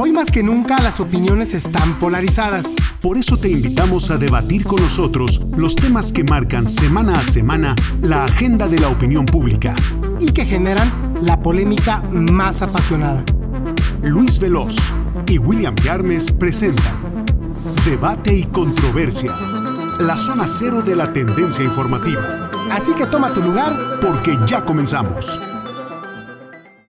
Hoy más que nunca las opiniones están polarizadas. Por eso te invitamos a debatir con nosotros los temas que marcan semana a semana la agenda de la opinión pública Y que generan la polémica más apasionada. Luis Veloz y William Yarmes presentan Debate y Controversia, la zona cero de la tendencia informativa. Así que toma tu lugar, porque ya comenzamos.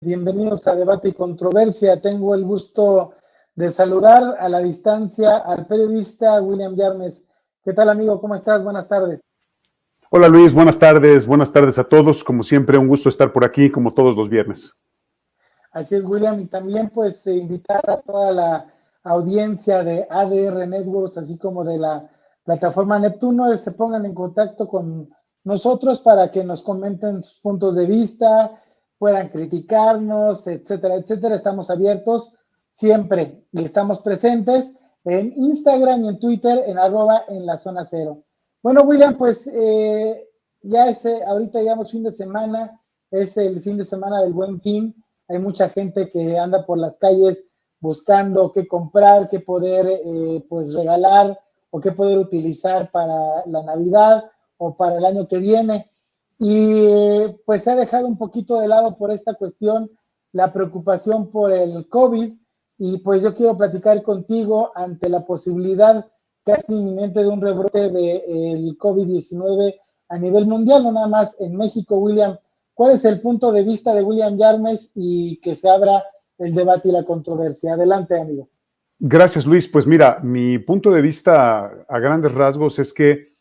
Bienvenidos a Debate y Controversia. Tengo el gusto de saludar a la distancia al periodista William Yarmes. ¿Qué tal, amigo? ¿Cómo estás? Buenas tardes. Hola, Luis. Buenas tardes a todos. Como siempre, un gusto estar por aquí, como todos los viernes. Así es, William. Y también, pues, invitar a toda la audiencia de ADR Networks, así como de la plataforma Neptuno, se pongan en contacto con nosotros para que nos comenten sus puntos de vista, puedan criticarnos, etcétera, etcétera. Estamos abiertos siempre y estamos presentes en Instagram y en Twitter en @enlazona0. Bueno, William, pues ahorita llegamos fin de semana, es el fin de semana del Buen Fin. Hay mucha gente que anda por las calles buscando qué comprar, qué poder pues regalar o qué poder utilizar para la Navidad o para el año que viene. Y pues se ha dejado un poquito de lado por esta cuestión la preocupación por el COVID, y pues yo quiero platicar contigo ante la posibilidad casi inminente de un rebrote del COVID-19 a nivel mundial, no nada más en México. William, ¿cuál es el punto de vista de William Yarmes y que se abra el debate y la controversia? Adelante, amigo. Gracias, Luis. Pues mira, mi punto de vista a grandes rasgos es que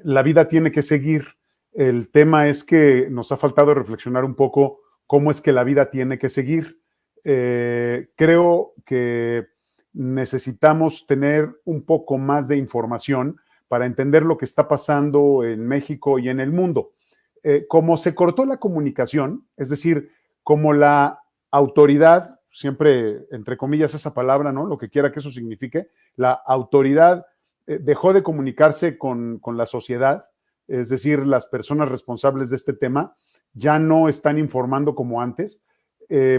la vida tiene que seguir. El tema es que nos ha faltado reflexionar un poco cómo es que la vida tiene que seguir. Creo que necesitamos tener un poco más de información para entender lo que está pasando en México y en el mundo. Como se cortó la comunicación, es decir, como la autoridad, siempre entre comillas esa palabra, ¿no? Lo que quiera que eso signifique, la autoridad dejó de comunicarse con la sociedad, es decir, las personas responsables de este tema ya no están informando como antes.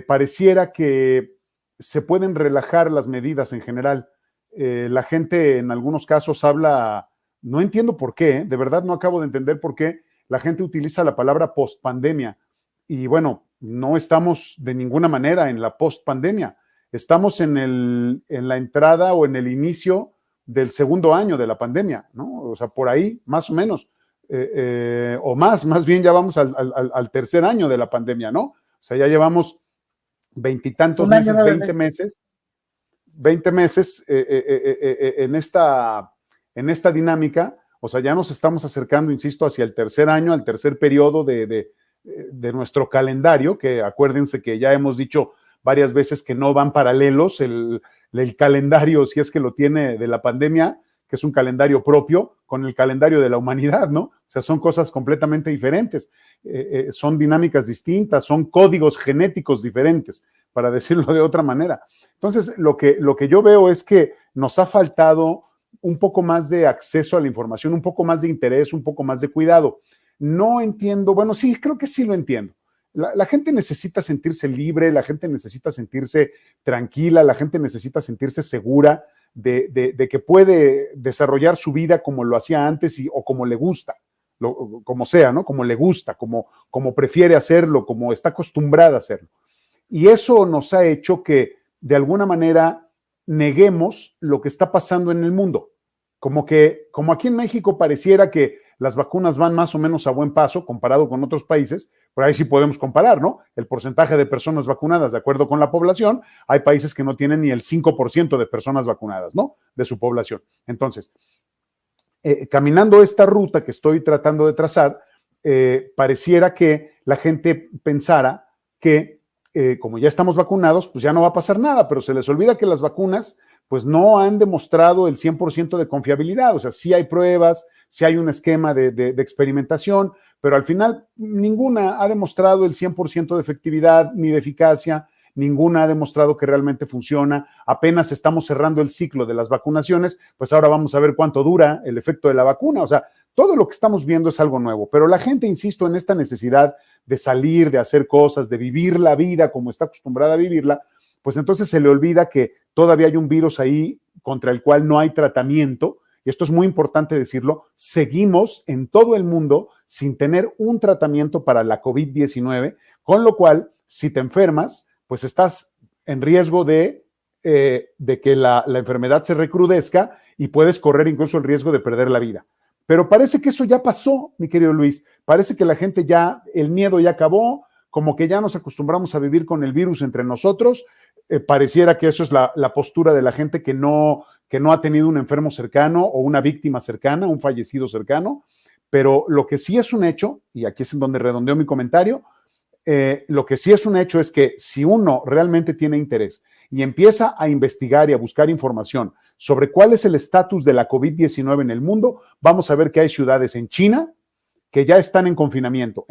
Pareciera que se pueden relajar las medidas en general. La gente en algunos casos habla, no entiendo por qué, de verdad no acabo de entender por qué la gente utiliza la palabra postpandemia. Y bueno, no estamos de ninguna manera en la postpandemia. Estamos en la entrada o en el inicio del segundo año de la pandemia, ¿no? O sea, por ahí, más o menos. O más bien ya vamos al tercer año de la pandemia, ¿no? O sea, ya llevamos veintitantos meses, 20 meses en esta dinámica. O sea, ya nos estamos acercando, insisto, hacia el tercer año, al tercer periodo de nuestro calendario, que acuérdense que ya hemos dicho varias veces que no van paralelos el calendario, si es que lo tiene, de la pandemia, que es un calendario propio, con el calendario de la humanidad, ¿no? O sea, son cosas completamente diferentes, son dinámicas distintas, son códigos genéticos diferentes, para decirlo de otra manera. Entonces, lo que yo veo es que nos ha faltado un poco más de acceso a la información, un poco más de interés, un poco más de cuidado. No entiendo, bueno, sí, creo que sí lo entiendo. La gente necesita sentirse libre, la gente necesita sentirse tranquila, la gente necesita sentirse segura de que puede desarrollar su vida como lo hacía antes o como le gusta, como sea, ¿no? Como le gusta, como prefiere hacerlo, como está acostumbrada a hacerlo. Y eso nos ha hecho que, de alguna manera, neguemos lo que está pasando en el mundo. Como aquí en México pareciera que las vacunas van más o menos a buen paso comparado con otros países, por ahí sí podemos comparar, ¿no? El porcentaje de personas vacunadas de acuerdo con la población, hay países que no tienen ni el 5% de personas vacunadas, ¿no? De su población. Entonces, caminando esta ruta que estoy tratando de trazar, pareciera que la gente pensara que como ya estamos vacunados, pues ya no va a pasar nada, pero se les olvida que las vacunas pues no han demostrado el 100% de confiabilidad. O sea, sí hay pruebas, sí hay un esquema de experimentación, pero al final ninguna ha demostrado el 100% de efectividad ni de eficacia, ninguna ha demostrado que realmente funciona. Apenas estamos cerrando el ciclo de las vacunaciones, pues ahora vamos a ver cuánto dura el efecto de la vacuna. O sea, todo lo que estamos viendo es algo nuevo, pero la gente, insisto, en esta necesidad de salir, de hacer cosas, de vivir la vida como está acostumbrada a vivirla, pues entonces se le olvida que todavía hay un virus ahí contra el cual no hay tratamiento, y esto es muy importante decirlo, seguimos en todo el mundo sin tener un tratamiento para la COVID-19, con lo cual, si te enfermas, pues estás en riesgo de que la enfermedad se recrudezca y puedes correr incluso el riesgo de perder la vida. Pero parece que eso ya pasó, mi querido Luis. Parece que la gente ya, el miedo ya acabó, como que ya nos acostumbramos a vivir con el virus entre nosotros. Pareciera que eso es la postura de la gente que no ha tenido un enfermo cercano o una víctima cercana, un fallecido cercano. Pero lo que sí es un hecho, y aquí es en donde redondeo mi comentario, lo que sí es un hecho es que si uno realmente tiene interés y empieza a investigar y a buscar información sobre cuál es el estatus de la COVID-19 en el mundo, vamos a ver que hay ciudades en China que ya están en confinamiento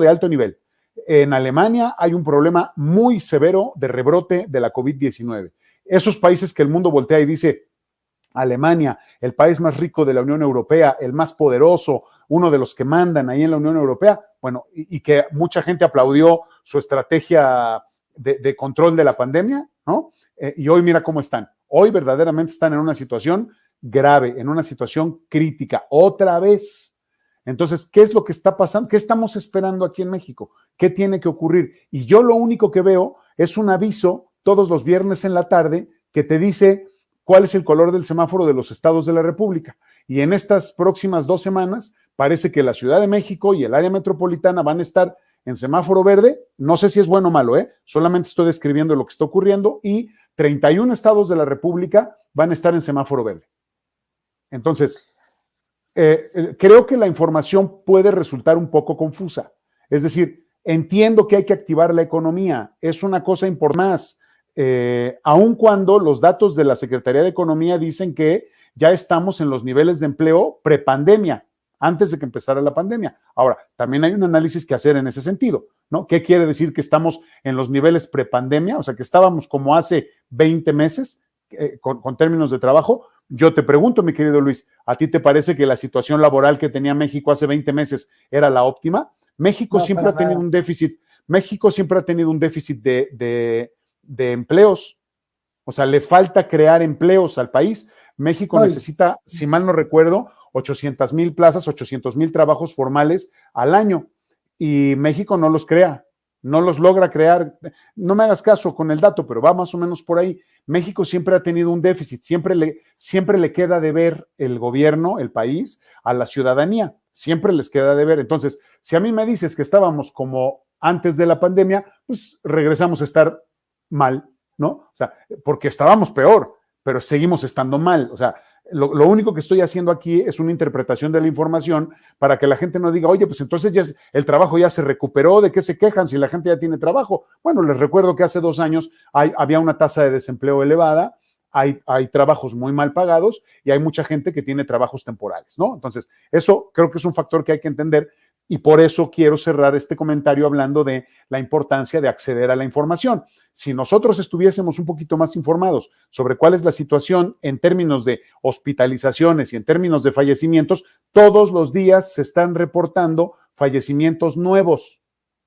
de alto nivel. En Alemania hay un problema muy severo de rebrote de la COVID-19. Esos países que el mundo voltea y dice, Alemania, el país más rico de la Unión Europea, el más poderoso, uno de los que mandan ahí en la Unión Europea, bueno, y que mucha gente aplaudió su estrategia de control de la pandemia, ¿no? Y hoy mira cómo están. Hoy verdaderamente están en una situación grave, en una situación crítica, otra vez. Entonces, ¿qué es lo que está pasando? ¿Qué estamos esperando aquí en México? ¿Qué tiene que ocurrir? Y yo lo único que veo es un aviso todos los viernes en la tarde que te dice cuál es el color del semáforo de los estados de la República. Y en estas próximas 2 semanas parece que la Ciudad de México y el área metropolitana van a estar en semáforo verde. No sé si es bueno o malo, solamente estoy describiendo lo que está ocurriendo, y 31 estados de la República van a estar en semáforo verde. Entonces, creo que la información puede resultar un poco confusa. Es decir, entiendo que hay que activar la economía, es una cosa importante más, aun cuando los datos de la Secretaría de Economía dicen que ya estamos en los niveles de empleo prepandemia, antes de que empezara la pandemia. Ahora, también hay un análisis que hacer en ese sentido, ¿no? ¿Qué quiere decir que estamos en los niveles prepandemia? O sea, que estábamos como hace 20 meses con términos de trabajo. Yo te pregunto, mi querido Luis, ¿a ti te parece que la situación laboral que tenía México hace 20 meses era la óptima? México siempre ha tenido un déficit. México siempre ha tenido un déficit de empleos. O sea, le falta crear empleos al país. México necesita, si mal no recuerdo, 800,000 plazas, 800,000 trabajos formales al año. Y México no los crea, no los logra crear. No me hagas caso con el dato, pero va más o menos por ahí. México siempre ha tenido un déficit, siempre le queda de ver el gobierno, el país, a la ciudadanía. Siempre les queda de ver. Entonces, si a mí me dices que estábamos como antes de la pandemia, pues regresamos a estar mal, ¿no? O sea, porque estábamos peor, pero seguimos estando mal. O sea, lo único que estoy haciendo aquí es una interpretación de la información para que la gente no diga, oye, pues entonces ya el trabajo ya se recuperó, ¿de qué se quejan si la gente ya tiene trabajo? Bueno, les recuerdo que hace 2 años había una tasa de desempleo elevada, hay trabajos muy mal pagados y hay mucha gente que tiene trabajos temporales, ¿no? Entonces, eso creo que es un factor que hay que entender. Y por eso quiero cerrar este comentario hablando de la importancia de acceder a la información. Si nosotros estuviésemos un poquito más informados sobre cuál es la situación en términos de hospitalizaciones y en términos de fallecimientos, todos los días se están reportando fallecimientos nuevos,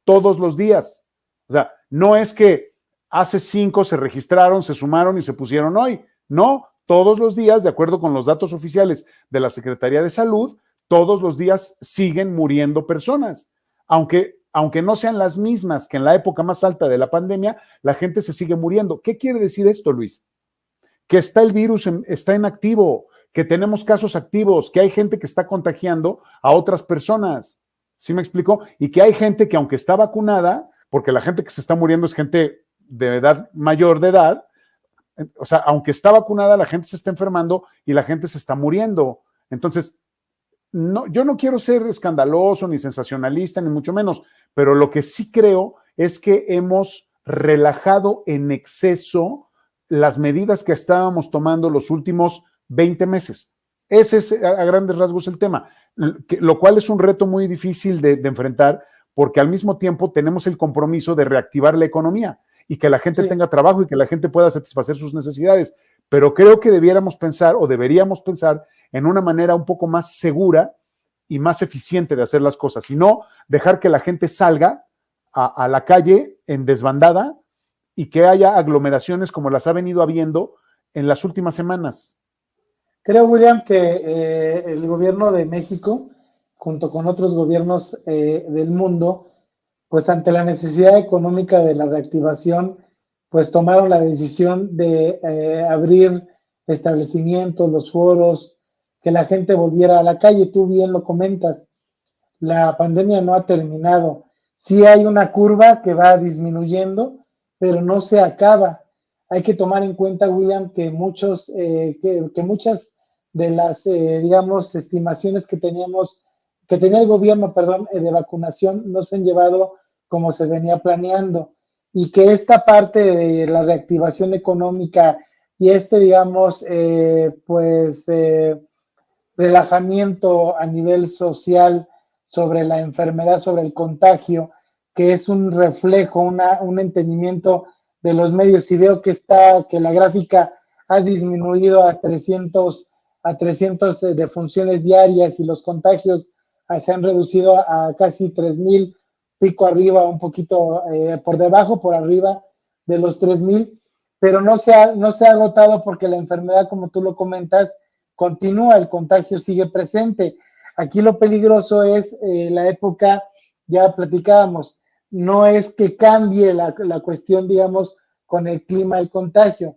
todos los días. O sea, no es que hace 5 se registraron, se sumaron y se pusieron hoy. No, todos los días, de acuerdo con los datos oficiales de la Secretaría de Salud, todos los días siguen muriendo personas. Aunque no sean las mismas que en la época más alta de la pandemia, la gente se sigue muriendo. ¿Qué quiere decir esto, Luis? Que el virus está en activo, que tenemos casos activos, que hay gente que está contagiando a otras personas. ¿Sí me explico? Y que hay gente que aunque está vacunada, porque la gente que se está muriendo es gente de edad mayor de edad, o sea, aunque está vacunada, la gente se está enfermando y la gente se está muriendo. Entonces, no, yo no quiero ser escandaloso ni sensacionalista, ni mucho menos, pero lo que sí creo es que hemos relajado en exceso las medidas que estábamos tomando los últimos 20 meses. Ese es a grandes rasgos el tema, lo cual es un reto muy difícil de enfrentar, porque al mismo tiempo tenemos el compromiso de reactivar la economía y que la gente tenga trabajo y que la gente pueda satisfacer sus necesidades. Pero creo que deberíamos pensar en una manera un poco más segura y más eficiente de hacer las cosas, y no dejar que la gente salga a la calle en desbandada y que haya aglomeraciones como las ha venido habiendo en las últimas semanas. Creo, William, que el gobierno de México, junto con otros gobiernos del mundo, pues ante la necesidad económica de la reactivación, pues tomaron la decisión de abrir establecimientos, los foros, que la gente volviera a la calle. Tú bien lo comentas, la pandemia no ha terminado. Sí hay una curva que va disminuyendo, pero no se acaba. Hay que tomar en cuenta, William, que muchas de las, digamos, estimaciones que tenía el gobierno, perdón, de vacunación, no se han llevado como se venía planeando, y que esta parte de la reactivación económica y digamos, relajamiento a nivel social sobre la enfermedad, sobre el contagio, que es un reflejo, un entendimiento de los medios. Y veo que la gráfica ha disminuido a 300 defunciones diarias, y los contagios se han reducido a casi 3,000, pico arriba, un poquito por debajo, por arriba de los 3,000, pero no se ha agotado, porque la enfermedad, como tú lo comentas, continúa, el contagio sigue presente. Aquí lo peligroso es la época, ya platicábamos, no es que cambie la cuestión, digamos, con el clima, el contagio,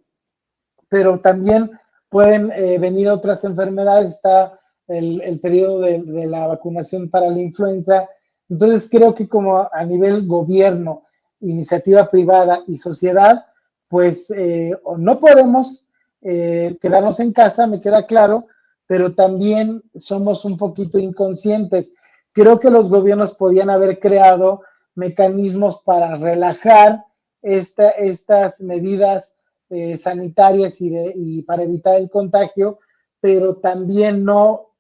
pero también pueden venir otras enfermedades. Está el periodo de la vacunación para la influenza. Entonces creo que como a nivel gobierno, iniciativa privada y sociedad, pues no podemos quedarnos en casa, me queda claro, pero también somos un poquito inconscientes. Creo que los gobiernos podían haber creado mecanismos para relajar estas medidas sanitarias y para evitar el contagio, pero también no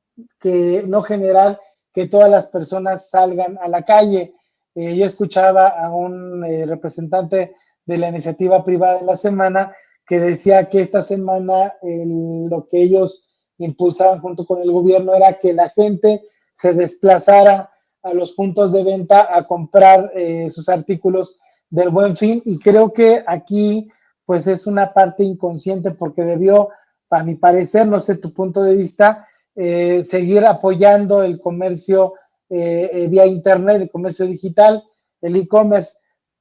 generar que todas las personas salgan a la calle. Yo escuchaba a un representante de la iniciativa privada en la semana que decía que esta semana lo que ellos impulsaban junto con el gobierno era que la gente se desplazara a los puntos de venta a comprar sus artículos del Buen Fin, y creo que aquí pues es una parte inconsciente, porque debió, a mi parecer, no sé tu punto de vista, seguir apoyando el comercio vía internet, el comercio digital, el e-commerce,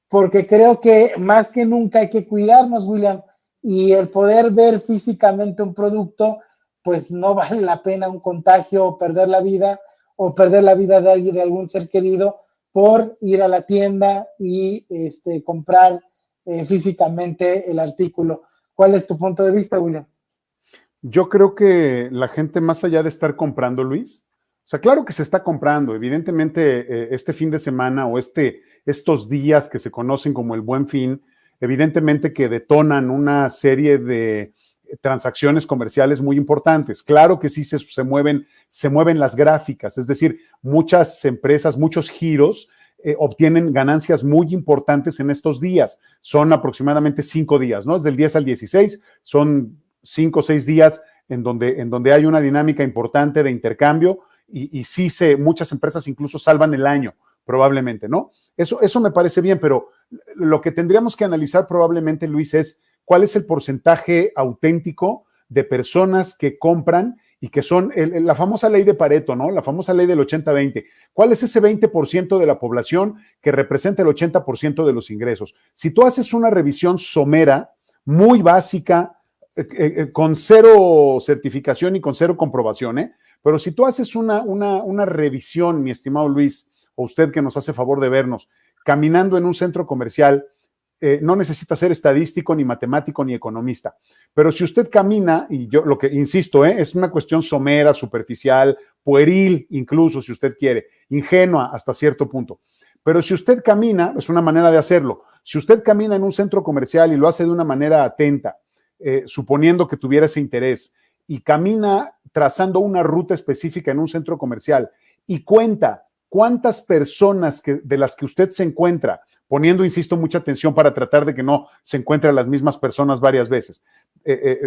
porque creo que más que nunca hay que cuidarnos, William, y el poder ver físicamente un producto, pues no vale la pena un contagio o perder la vida de alguien, de algún ser querido, por ir a la tienda y comprar físicamente el artículo. ¿Cuál es tu punto de vista, William? Yo creo que la gente, más allá de estar comprando, Luis, o sea, claro que se está comprando, evidentemente este fin de semana o estos días que se conocen como el Buen Fin, evidentemente que detonan una serie de transacciones comerciales muy importantes. Claro que sí se mueven las gráficas, es decir, muchas empresas, muchos giros obtienen ganancias muy importantes en estos días. Son aproximadamente 5 días, ¿no? Es del 10 al 16, son 5 o 6 días en donde hay una dinámica importante de intercambio y sí muchas empresas incluso salvan el año, probablemente, ¿no? Eso me parece bien, pero lo que tendríamos que analizar probablemente, Luis, es cuál es el porcentaje auténtico de personas que compran y que son la famosa ley de Pareto, ¿no? La famosa ley del 80-20. ¿Cuál es ese 20% de la población que representa el 80% de los ingresos? Si tú haces una revisión somera, muy básica, con cero certificación y con cero comprobación, pero si tú haces una revisión, mi estimado Luis, o usted que nos hace favor de vernos, caminando en un centro comercial, no necesita ser estadístico, ni matemático, ni economista. Pero si usted camina, y yo lo que insisto, es una cuestión somera, superficial, pueril, incluso si usted quiere, ingenua hasta cierto punto. Pero si usted camina, es una manera de hacerlo. Si usted camina en un centro comercial y lo hace de una manera atenta, suponiendo que tuviera ese interés, y camina trazando una ruta específica en un centro comercial y cuenta cuántas personas de las que usted se encuentra, poniendo, insisto, mucha atención para tratar de que no se encuentren las mismas personas varias veces,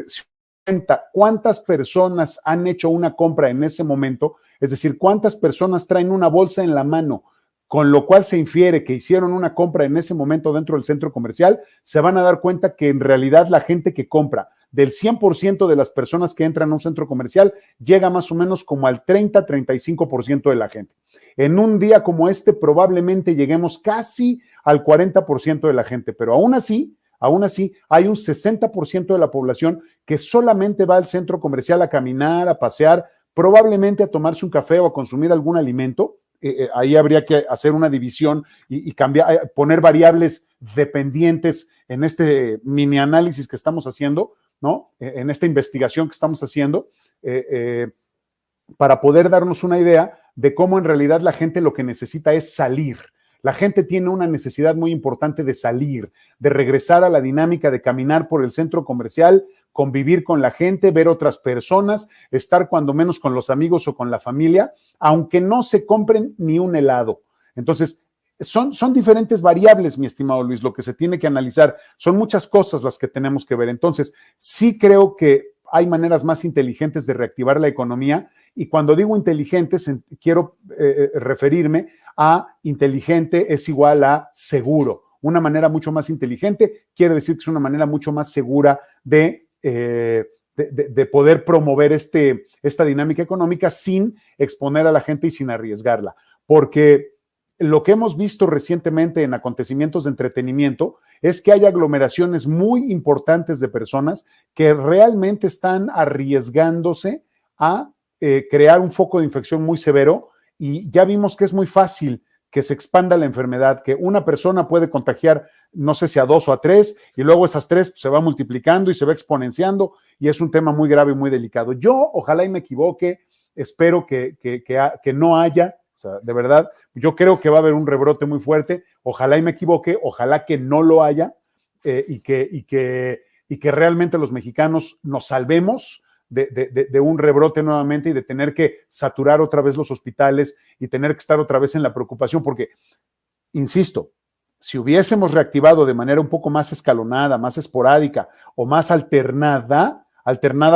si cuenta cuántas personas han hecho una compra en ese momento, es decir, cuántas personas traen una bolsa en la mano con lo cual se infiere que hicieron una compra en ese momento dentro del centro comercial, se van a dar cuenta que en realidad la gente que compra, del 100% de las personas que entran a un centro comercial, llega más o menos como al 30-35% de la gente. En un día como este probablemente lleguemos casi al 40% de la gente, pero aún así hay un 60% de la población que solamente va al centro comercial a caminar, a pasear, probablemente a tomarse un café o a consumir algún alimento. Ahí habría que hacer una división y cambiar, poner variables dependientes en este mini análisis que estamos haciendo, ¿no? En esta investigación que estamos haciendo, para poder darnos una idea de cómo en realidad la gente lo que necesita es salir. La gente tiene una necesidad muy importante de salir, de regresar a la dinámica de caminar por el centro comercial, convivir con la gente, ver otras personas, estar cuando menos con los amigos o con la familia, aunque no se compren ni un helado. Entonces, son diferentes variables, mi estimado Luis, lo que se tiene que analizar. Son muchas cosas las que tenemos que ver. Entonces, sí creo que hay maneras más inteligentes de reactivar la economía, y cuando digo inteligentes, quiero referirme a inteligente es igual a seguro. Una manera mucho más inteligente quiere decir que es una manera mucho más segura de poder promover esta dinámica económica sin exponer a la gente y sin arriesgarla. Porque lo que hemos visto recientemente en acontecimientos de entretenimiento es que hay aglomeraciones muy importantes de personas que realmente están arriesgándose a crear un foco de infección muy severo, y ya vimos que es muy fácil que se expanda la enfermedad, que una persona puede contagiar, no sé si a 2 o a 3, y luego esas 3 se va multiplicando y se va exponenciando, y es un tema muy grave y muy delicado. Yo, ojalá y me equivoque, espero que no haya, o sea, de verdad, yo creo que va a haber un rebrote muy fuerte, ojalá y me equivoque, ojalá que no lo haya, y que realmente los mexicanos nos salvemos de un rebrote nuevamente y de tener que saturar otra vez los hospitales y tener que estar otra vez en la preocupación, porque, insisto, si hubiésemos reactivado de manera un poco más escalonada, más esporádica o más alternada,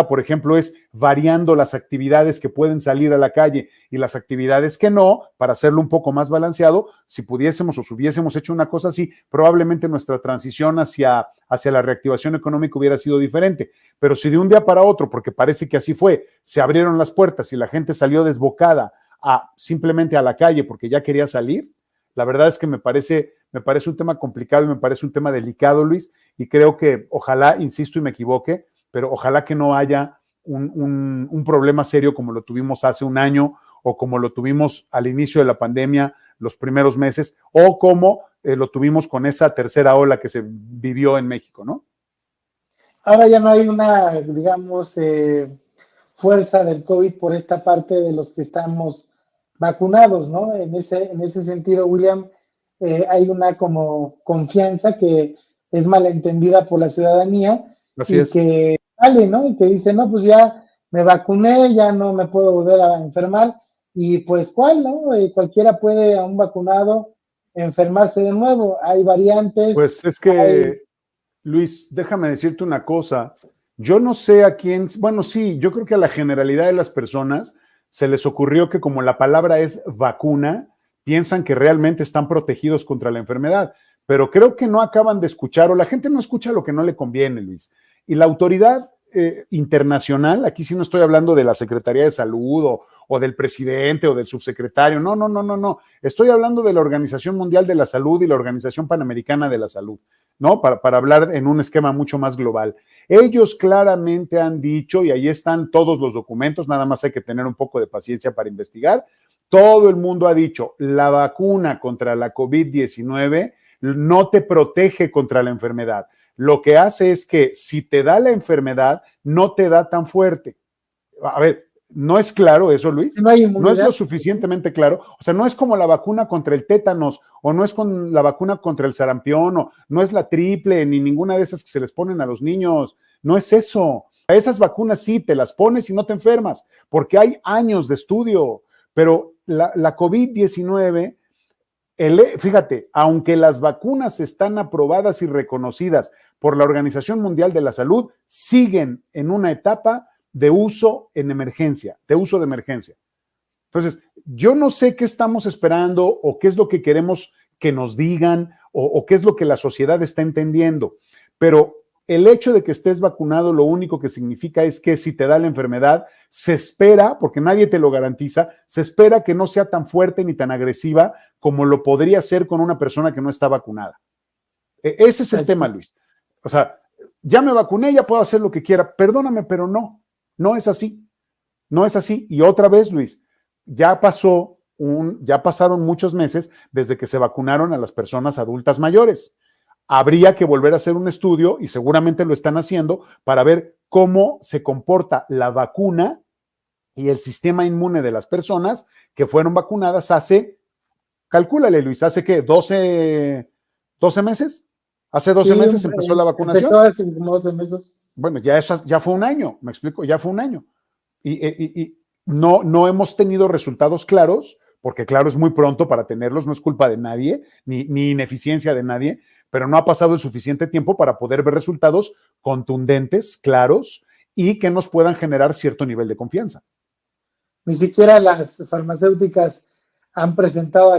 por ejemplo, es variando las actividades que pueden salir a la calle y las actividades que no, para hacerlo un poco más balanceado. Si pudiésemos o si hubiésemos hecho una cosa así, probablemente nuestra transición hacia la reactivación económica hubiera sido diferente. Pero si de un día para otro, porque parece que así fue, se abrieron las puertas y la gente salió desbocada simplemente a la calle porque ya quería salir, la verdad es que me parece un tema complicado y me parece un tema delicado, Luis, y creo que ojalá, insisto y me equivoque, pero ojalá que no haya un problema serio como lo tuvimos hace un año o como lo tuvimos al inicio de la pandemia, los primeros meses, o como lo tuvimos con esa tercera ola que se vivió en México, ¿no? Ahora ya no hay una, digamos, fuerza del COVID por esta parte de los que estamos vacunados, ¿no? En ese sentido, William, hay una como confianza que es malentendida por la ciudadanía. Así es. Que sale, ¿no? Y que dice, no, pues ya me vacuné, ya no me puedo volver a enfermar, y pues ¿cuál, no? Cualquiera puede, a un vacunado, enfermarse de nuevo. Hay variantes. Pues es que, Luis, déjame decirte una cosa. Yo no sé a quién, bueno, sí, yo creo que a la generalidad de las personas se les ocurrió que como la palabra es vacuna, piensan que realmente están protegidos contra la enfermedad, pero creo que no acaban de escuchar, o la gente no escucha lo que no le conviene, Luis. Y la autoridad internacional, aquí sí no estoy hablando de la Secretaría de Salud o del presidente o del subsecretario, no. Estoy hablando de la Organización Mundial de la Salud y la Organización Panamericana de la Salud, ¿no? Para hablar en un esquema mucho más global. Ellos claramente han dicho, y ahí están todos los documentos, nada más hay que tener un poco de paciencia para investigar, todo el mundo ha dicho, la vacuna contra la COVID-19 no te protege contra la enfermedad. Lo que hace es que si te da la enfermedad, no te da tan fuerte. A ver, ¿no es claro eso, Luis? No es lo suficientemente claro. O sea, no es como la vacuna contra el tétanos, o no es con la vacuna contra el sarampión, o no es la triple, ni ninguna de esas que se les ponen a los niños. No es eso. A esas vacunas sí te las pones y no te enfermas, porque hay años de estudio. Pero la COVID-19... fíjate, aunque las vacunas están aprobadas y reconocidas por la Organización Mundial de la Salud, siguen en una etapa de uso en emergencia, de uso de emergencia. Entonces, yo no sé qué estamos esperando o qué es lo que queremos que nos digan o qué es lo que la sociedad está entendiendo, pero el hecho de que estés vacunado lo único que significa es que si te da la enfermedad, se espera, porque nadie te lo garantiza, se espera que no sea tan fuerte ni tan agresiva como lo podría ser con una persona que no está vacunada. Ese es el tema, Luis. O sea, ya me vacuné, ya puedo hacer lo que quiera. Perdóname, pero no es así. No es así. Y otra vez, Luis, ya pasaron muchos meses desde que se vacunaron a las personas adultas mayores. Habría que volver a hacer un estudio, y seguramente lo están haciendo, para ver cómo se comporta la vacuna y el sistema inmune de las personas que fueron vacunadas hace, calcúlale, Luis, ¿hace qué? ¿12 meses? ¿Hace 12 meses empezó la vacunación? Empezó hace 12 meses. Bueno, ya fue un año, me explico, ya fue un año. Y no hemos tenido resultados claros, porque claro, es muy pronto para tenerlos, no es culpa de nadie, ni ineficiencia de nadie, pero no ha pasado el suficiente tiempo para poder ver resultados contundentes, claros, y que nos puedan generar cierto nivel de confianza. Ni siquiera las farmacéuticas han presentado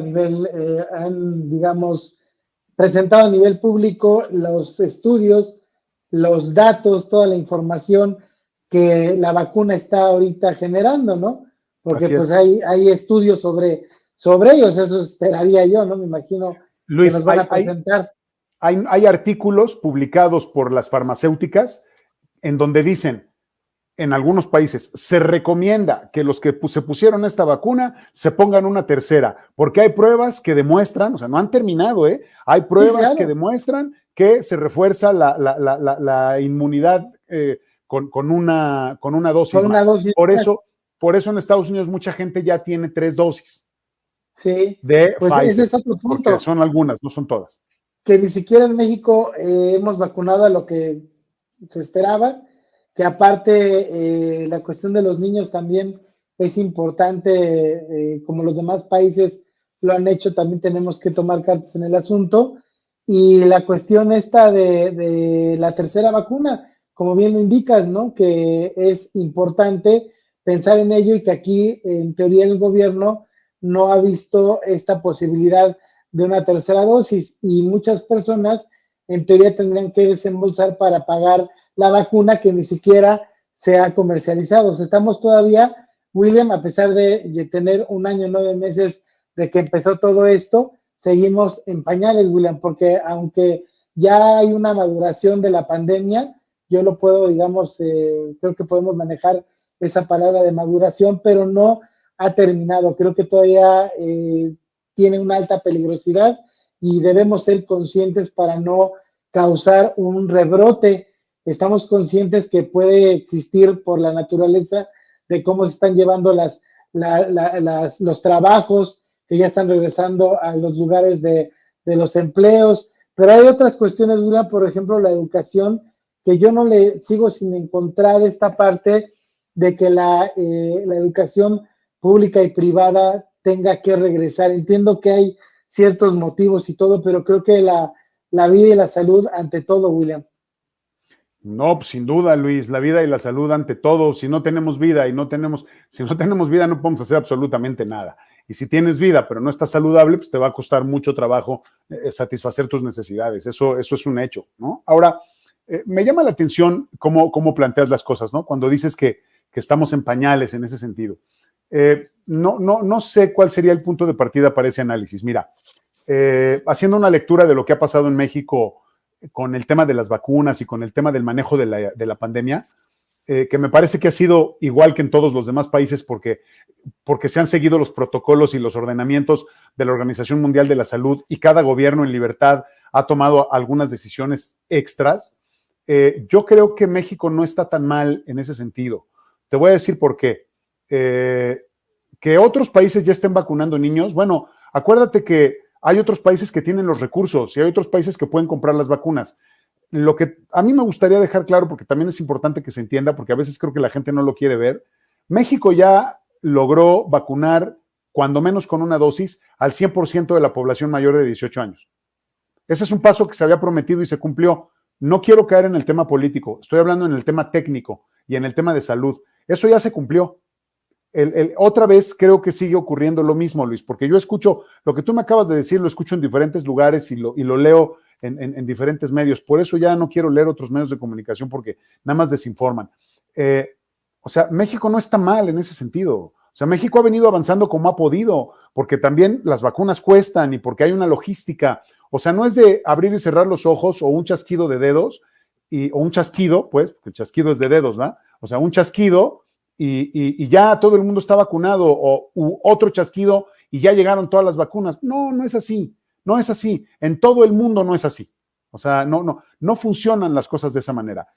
presentado a nivel público los estudios, los datos, toda la información que la vacuna está ahorita generando, ¿no? Porque pues hay estudios sobre ellos, eso esperaría yo, ¿no? Me imagino, Luis, que nos van a presentar. Hay artículos publicados por las farmacéuticas en donde dicen, en algunos países, se recomienda que los que se pusieron esta vacuna se pongan una tercera, porque hay pruebas que demuestran, o sea, no han terminado, hay pruebas que demuestran que se refuerza la inmunidad con una dosis más. Por eso en Estados Unidos mucha gente ya tiene 3 dosis. Sí, de pues Pfizer, ese es otro punto. Porque son algunas, no son todas. Que ni siquiera en México hemos vacunado a lo que se esperaba, que aparte la cuestión de los niños también es importante, como los demás países lo han hecho, también tenemos que tomar cartas en el asunto. Y la cuestión esta de la tercera vacuna, como bien lo indicas, ¿no? Que es importante pensar en ello y que aquí, en teoría, el gobierno no ha visto esta posibilidad de una tercera dosis y muchas personas en teoría tendrían que desembolsar para pagar la vacuna que ni siquiera se ha comercializado. O sea, estamos todavía, William, a pesar de tener 1 año, 9 meses de que empezó todo esto, seguimos en pañales, William, porque aunque ya hay una maduración de la pandemia, yo lo puedo, digamos, creo que podemos manejar esa palabra de maduración, pero no ha terminado. Creo que todavía tiene una alta peligrosidad y debemos ser conscientes para no causar un rebrote. Estamos conscientes que puede existir por la naturaleza de cómo se están llevando los trabajos, que ya están regresando a los lugares de los empleos, pero hay otras cuestiones, por ejemplo, la educación, que yo no le sigo sin encontrar esta parte de que la educación pública y privada tenga que regresar. Entiendo que hay ciertos motivos y todo, pero creo que la vida y la salud ante todo, William. No, pues sin duda, Luis, la vida y la salud ante todo. Si no tenemos vida si no tenemos vida, no podemos hacer absolutamente nada. Y si tienes vida, pero no estás saludable, pues te va a costar mucho trabajo satisfacer tus necesidades. Eso es un hecho, ¿no? Ahora, me llama la atención cómo planteas las cosas, ¿no? Cuando dices que estamos en pañales en ese sentido. No sé cuál sería el punto de partida para ese análisis. Mira, haciendo una lectura de lo que ha pasado en México con el tema de las vacunas y con el tema del manejo de la pandemia, que me parece que ha sido igual que en todos los demás países porque se han seguido los protocolos y los ordenamientos de la Organización Mundial de la Salud y cada gobierno en libertad ha tomado algunas decisiones extras. Yo creo que México no está tan mal en ese sentido. Te voy a decir por qué. Que otros países ya estén vacunando niños, bueno, acuérdate que hay otros países que tienen los recursos y hay otros países que pueden comprar las vacunas. Lo que a mí me gustaría dejar claro, porque también es importante que se entienda, porque a veces creo que la gente no lo quiere ver, México ya logró vacunar, cuando menos con una dosis, al 100% de la población mayor de 18 años. Ese es un paso que se había prometido y se cumplió. No quiero caer en el tema político, estoy hablando en el tema técnico y en el tema de salud. Eso ya se cumplió. otra vez creo que sigue ocurriendo lo mismo, Luis, porque yo escucho, lo que tú me acabas de decir, lo escucho en diferentes lugares y lo leo en diferentes medios. Por eso ya no quiero leer otros medios de comunicación porque nada más desinforman. O sea, México no está mal en ese sentido. O sea, México ha venido avanzando como ha podido, porque también las vacunas cuestan y porque hay una logística. O sea, no es de abrir y cerrar los ojos o un chasquido de dedos, o un chasquido, pues, porque el chasquido es de dedos, ¿no? O sea, un chasquido y ya todo el mundo está vacunado, u otro chasquido y ya llegaron todas las vacunas. No, no es así, no es así. En todo el mundo no es así. O sea, no funcionan las cosas de esa manera.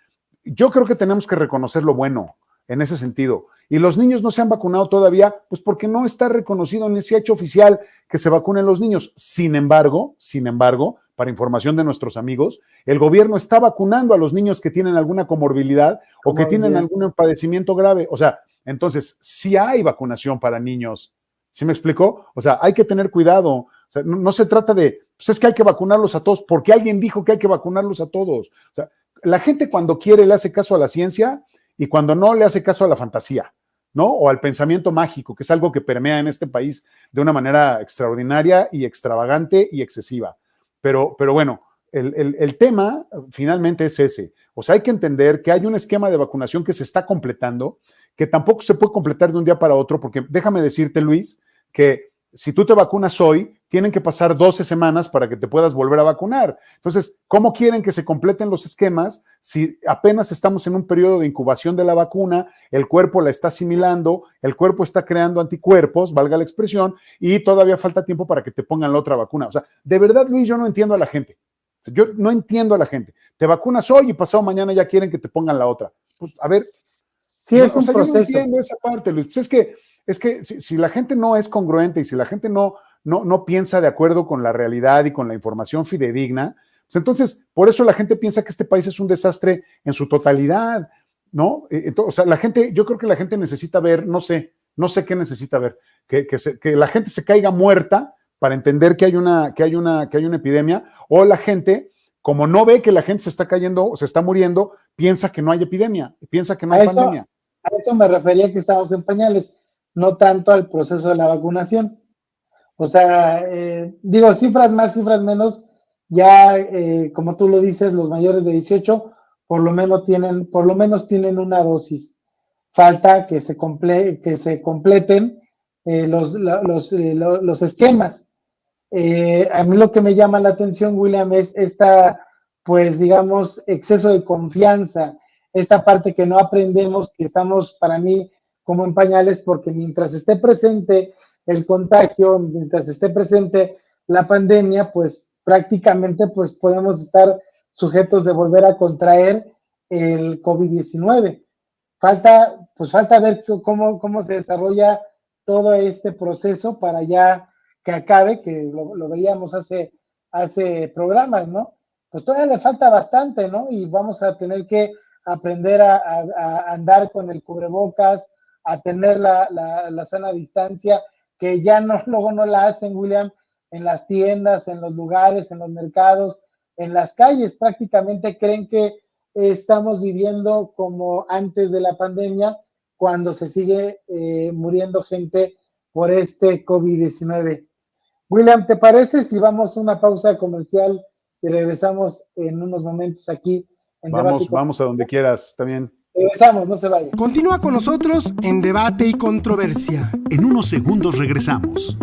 Yo creo que tenemos que reconocer lo bueno en ese sentido. Y los niños no se han vacunado todavía, pues porque no está reconocido ni se ha hecho oficial que se vacunen los niños. Sin embargo, para información de nuestros amigos, el gobierno está vacunando a los niños que tienen alguna comorbilidad o que tienen algún padecimiento grave. O sea, entonces, sí hay vacunación para niños. ¿Sí me explicó? O sea, hay que tener cuidado. O sea, no se trata de, pues es que hay que vacunarlos a todos, porque alguien dijo que hay que vacunarlos a todos. O sea, la gente cuando quiere le hace caso a la ciencia y cuando no le hace caso a la fantasía, ¿no? O al pensamiento mágico, que es algo que permea en este país de una manera extraordinaria y extravagante y excesiva. Pero bueno, el tema finalmente es ese. O sea, hay que entender que hay un esquema de vacunación que se está completando, que tampoco se puede completar de un día para otro, porque déjame decirte, Luis, que si tú te vacunas hoy, tienen que pasar 12 semanas para que te puedas volver a vacunar. Entonces, ¿cómo quieren que se completen los esquemas si apenas estamos en un periodo de incubación de la vacuna, el cuerpo la está asimilando, el cuerpo está creando anticuerpos, valga la expresión, y todavía falta tiempo para que te pongan la otra vacuna? O sea, de verdad, Luis, yo no entiendo a la gente. Yo no entiendo a la gente. Te vacunas hoy y pasado mañana ya quieren que te pongan la otra. Pues, a ver. Sí, es un proceso. Yo no entiendo esa parte, Luis. Pues es que si la gente no es congruente y si la gente no piensa de acuerdo con la realidad y con la información fidedigna, pues entonces, por eso la gente piensa que este país es un desastre en su totalidad, ¿no? Entonces, o sea, la gente, yo creo que la gente necesita ver, no sé qué necesita ver, que la gente se caiga muerta para entender que hay una epidemia, o la gente, como no ve que la gente se está cayendo, se está muriendo, piensa que no hay epidemia, piensa que no hay pandemia. A eso me refería, que estábamos en pañales, no tanto al proceso de la vacunación. O sea, digo, cifras más, cifras menos, ya como tú lo dices, los mayores de 18 por lo menos tienen una dosis. Falta que se completen los esquemas. A mí lo que me llama la atención, William, es esta, pues digamos, exceso de confianza, esta parte que no aprendemos, que estamos para mí como en pañales, porque mientras esté presente el contagio, mientras esté presente la pandemia, pues prácticamente pues podemos estar sujetos de volver a contraer el COVID-19. Falta ver cómo se desarrolla todo este proceso para ya que acabe, que lo veíamos hace programas, ¿no? Pues todavía le falta bastante, ¿no? Y vamos a tener que aprender a andar con el cubrebocas, a tener la sana distancia, que ya luego no la hacen, William, en las tiendas, en los lugares, en los mercados, en las calles. Prácticamente creen que estamos viviendo como antes de la pandemia, cuando se sigue muriendo gente por este COVID-19. William, ¿te parece si vamos a una pausa comercial y regresamos en unos momentos aquí en Debate? Vamos a donde quieras, también. Regresamos, no se vaya. Continúa con nosotros en Debate y Controversia. En unos segundos regresamos.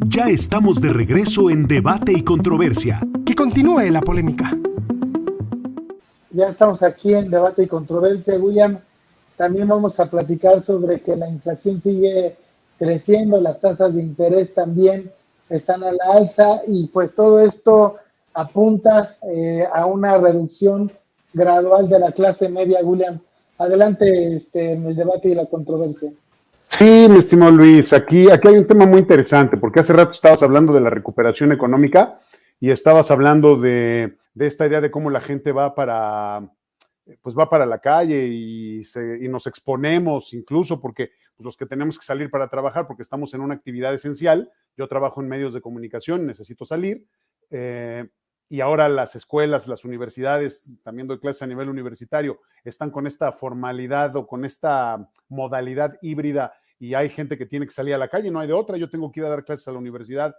Ya estamos de regreso en Debate y Controversia. Que continúe la polémica. Ya estamos aquí en Debate y Controversia, William. También vamos a platicar sobre que la inflación sigue creciendo, las tasas de interés también están a la alza y pues todo esto apunta a una reducción gradual de la clase media, William. Adelante en el debate y la controversia. Sí, mi estimado Luis, aquí hay un tema muy interesante, porque hace rato estabas hablando de la recuperación económica y estabas hablando de esta idea de cómo la gente va para la calle y nos exponemos incluso porque pues, los que tenemos que salir para trabajar porque estamos en una actividad esencial, yo trabajo en medios de comunicación, necesito salir, y ahora las escuelas, las universidades, también doy clases a nivel universitario, están con esta formalidad o con esta modalidad híbrida y hay gente que tiene que salir a la calle, no hay de otra, yo tengo que ir a dar clases a la universidad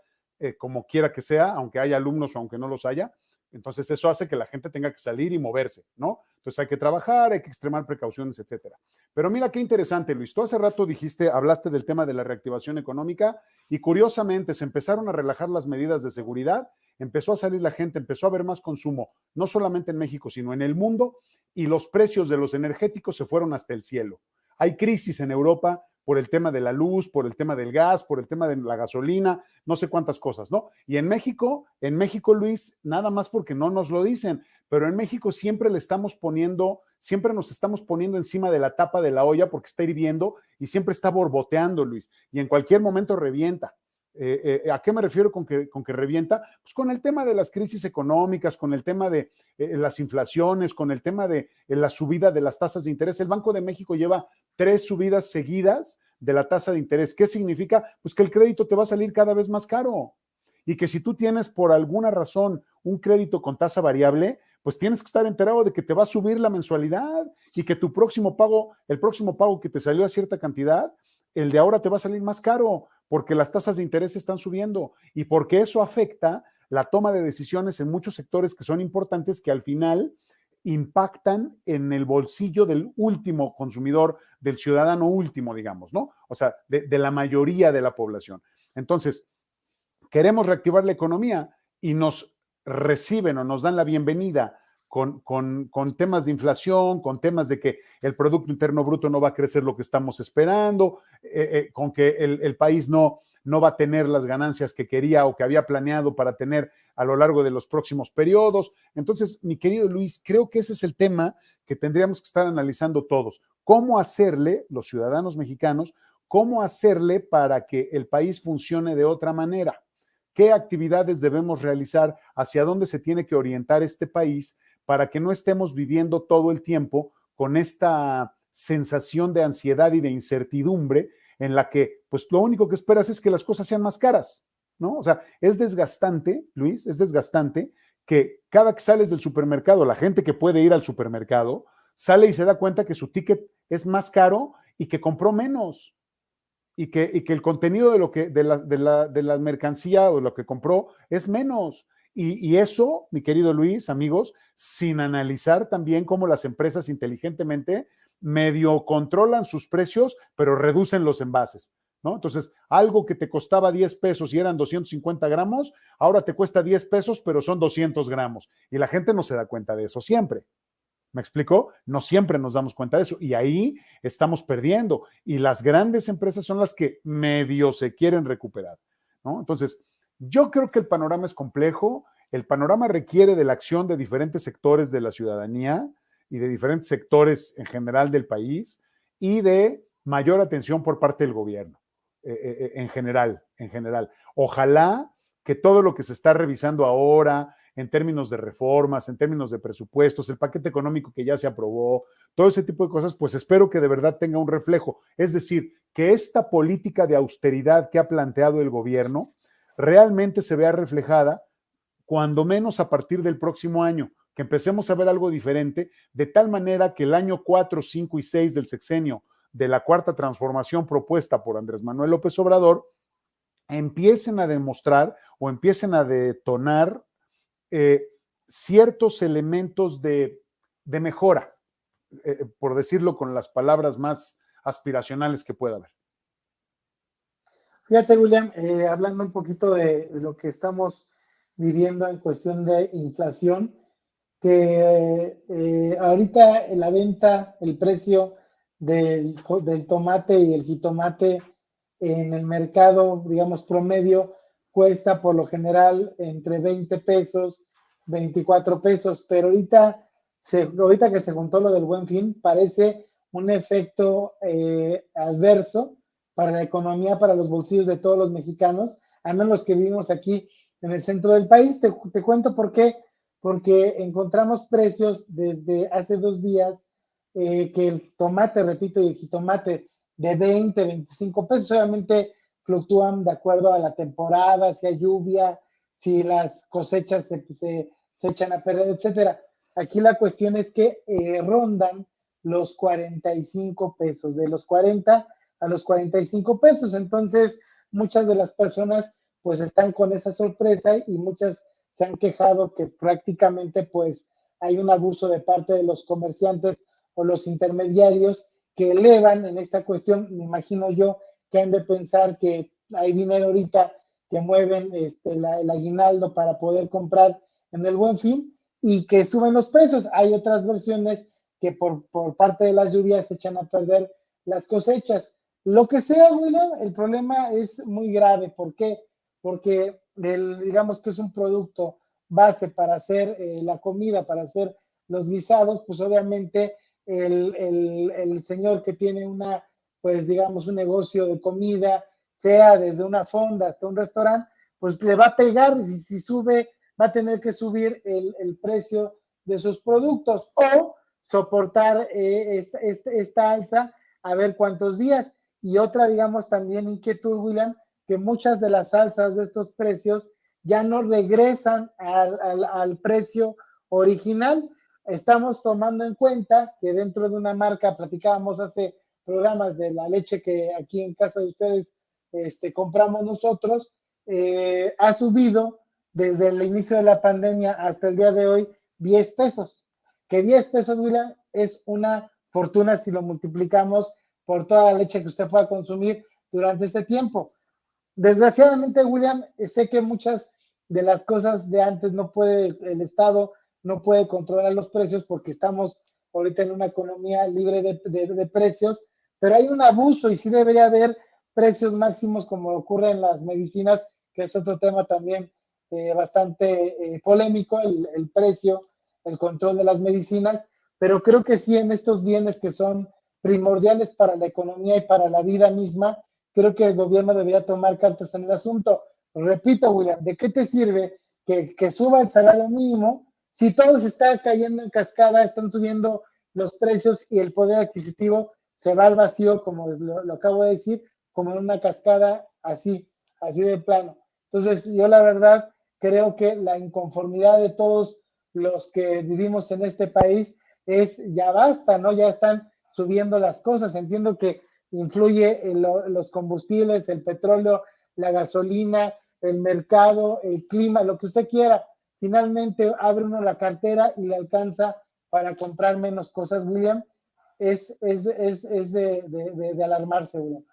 como quiera que sea, aunque haya alumnos o aunque no los haya. Entonces eso hace que la gente tenga que salir y moverse, ¿no? Entonces hay que trabajar, hay que extremar precauciones, etcétera. Pero mira qué interesante, Luis. Tú hace rato hablaste del tema de la reactivación económica y curiosamente se empezaron a relajar las medidas de seguridad, empezó a salir la gente, empezó a haber más consumo, no solamente en México, sino en el mundo, y los precios de los energéticos se fueron hasta el cielo. Hay crisis en Europa por el tema de la luz, por el tema del gas, por el tema de la gasolina, no sé cuántas cosas, ¿no? Y en México, Luis, nada más porque no nos lo dicen, pero en México siempre nos estamos poniendo encima de la tapa de la olla porque está hirviendo y siempre está borboteando, Luis, y en cualquier momento revienta. ¿A qué me refiero con que revienta? Pues con el tema de las crisis económicas, con el tema de las inflaciones, con el tema de la subida de las tasas de interés. El Banco de México lleva 3 subidas seguidas de la tasa de interés. ¿Qué significa? Pues que el crédito te va a salir cada vez más caro y que si tú tienes por alguna razón un crédito con tasa variable, pues tienes que estar enterado de que te va a subir la mensualidad y que tu próximo pago, el próximo pago que te salió a cierta cantidad, el de ahora te va a salir más caro porque las tasas de interés están subiendo y porque eso afecta la toma de decisiones en muchos sectores que son importantes que al final impactan en el bolsillo del último consumidor, del ciudadano último, digamos, ¿no? O sea, de la mayoría de la población. Entonces, queremos reactivar la economía y nos reciben o nos dan la bienvenida con temas de inflación, con temas de que el Producto Interno Bruto no va a crecer lo que estamos esperando, con que el país no va a tener las ganancias que quería o que había planeado para tener a lo largo de los próximos periodos. Entonces, mi querido Luis, creo que ese es el tema que tendríamos que estar analizando todos. ¿Cómo hacerle, los ciudadanos mexicanos, cómo hacerle para que el país funcione de otra manera? ¿Qué actividades debemos realizar? ¿Hacia dónde se tiene que orientar este país para que no estemos viviendo todo el tiempo con esta sensación de ansiedad y de incertidumbre en la que, pues, lo único que esperas es que las cosas sean más caras, ¿no? O sea, es desgastante, Luis, es desgastante que cada que sales del supermercado, la gente que puede ir al supermercado, sale y se da cuenta que su ticket es más caro y que compró menos. Y que el contenido de la mercancía o lo que compró es menos. Y eso, mi querido Luis, amigos, sin analizar también cómo las empresas inteligentemente medio controlan sus precios, pero reducen los envases, ¿no? Entonces, algo que te costaba 10 pesos y eran 250 gramos, ahora te cuesta 10 pesos, pero son 200 gramos. Y la gente no se da cuenta de eso siempre. ¿Me explico? No siempre nos damos cuenta de eso y ahí estamos perdiendo y las grandes empresas son las que medio se quieren recuperar, ¿no? Entonces, yo creo que el panorama es complejo, el panorama requiere de la acción de diferentes sectores de la ciudadanía y de diferentes sectores en general del país y de mayor atención por parte del gobierno, en general. Ojalá que todo lo que se está revisando ahora, en términos de reformas, en términos de presupuestos, el paquete económico que ya se aprobó, todo ese tipo de cosas, pues espero que de verdad tenga un reflejo. Es decir, que esta política de austeridad que ha planteado el gobierno realmente se vea reflejada, cuando menos a partir del próximo año, que empecemos a ver algo diferente, de tal manera que el año 4, 5 y 6 del sexenio de la cuarta transformación propuesta por Andrés Manuel López Obrador empiecen a demostrar o empiecen a detonar ciertos elementos de mejora, por decirlo con las palabras más aspiracionales que pueda haber. Fíjate, William, hablando un poquito de lo que estamos viviendo en cuestión de inflación, que ahorita en la venta, el precio del tomate y el jitomate en el mercado, digamos, promedio, cuesta por lo general entre 20 pesos, 24 pesos, pero ahorita que se juntó lo del Buen Fin, parece un efecto adverso para la economía, para los bolsillos de todos los mexicanos, al menos los que vivimos aquí en el centro del país. Te cuento por qué, porque encontramos precios desde hace 2 días que el tomate, repito, y el jitomate de 20, 25 pesos, obviamente fluctúan de acuerdo a la temporada, si hay lluvia, si las cosechas se echan a perder, etcétera. Aquí la cuestión es que rondan los 45 pesos, de los 40 a los 45 pesos. Entonces, muchas de las personas pues están con esa sorpresa y muchas se han quejado que prácticamente pues hay un abuso de parte de los comerciantes o los intermediarios que elevan en esta cuestión. Me imagino yo que han de pensar que hay dinero ahorita que mueven el aguinaldo para poder comprar en el Buen Fin y que suben los precios. Hay otras versiones que por parte de las lluvias se echan a perder las cosechas. Lo que sea, William, el problema es muy grave. ¿Por qué? Porque digamos que es un producto base para hacer la comida, para hacer los guisados, pues obviamente el señor que tiene pues digamos, un negocio de comida, sea desde una fonda hasta un restaurante, pues le va a pegar, y si sube, va a tener que subir el precio de sus productos o soportar esta alza a ver cuántos días. Y otra, digamos, también inquietud, William, que muchas de las alzas de estos precios ya no regresan al precio original. Estamos tomando en cuenta que dentro de una marca, platicábamos hace programas de la leche que aquí en casa de ustedes compramos nosotros, ha subido desde el inicio de la pandemia hasta el día de hoy 10 pesos. Que 10 pesos, William, es una fortuna si lo multiplicamos por toda la leche que usted pueda consumir durante ese tiempo. Desgraciadamente, William, sé que muchas de las cosas de antes el Estado no puede controlar los precios porque estamos ahorita en una economía libre de precios, pero hay un abuso y sí debería haber precios máximos como ocurre en las medicinas, que es otro tema también bastante polémico, el precio, el control de las medicinas, pero creo que sí en estos bienes que son primordiales para la economía y para la vida misma, creo que el gobierno debería tomar cartas en el asunto. Repito, William, ¿de qué te sirve que suba el salario mínimo si todo se está cayendo en cascada, están subiendo los precios y el poder adquisitivo se va al vacío, como lo acabo de decir, como en una cascada así de plano? Entonces, yo la verdad creo que la inconformidad de todos los que vivimos en este país es ya basta, ¿no? Ya están subiendo las cosas. Entiendo que influye los combustibles, el petróleo, la gasolina, el mercado, el clima, lo que usted quiera. Finalmente abre uno la cartera y le alcanza para comprar menos cosas, William. Es de alarmarse, William.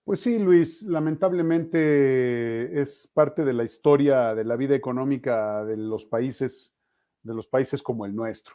Pues sí, Luis, lamentablemente es parte de la historia de la vida económica de los países como el nuestro.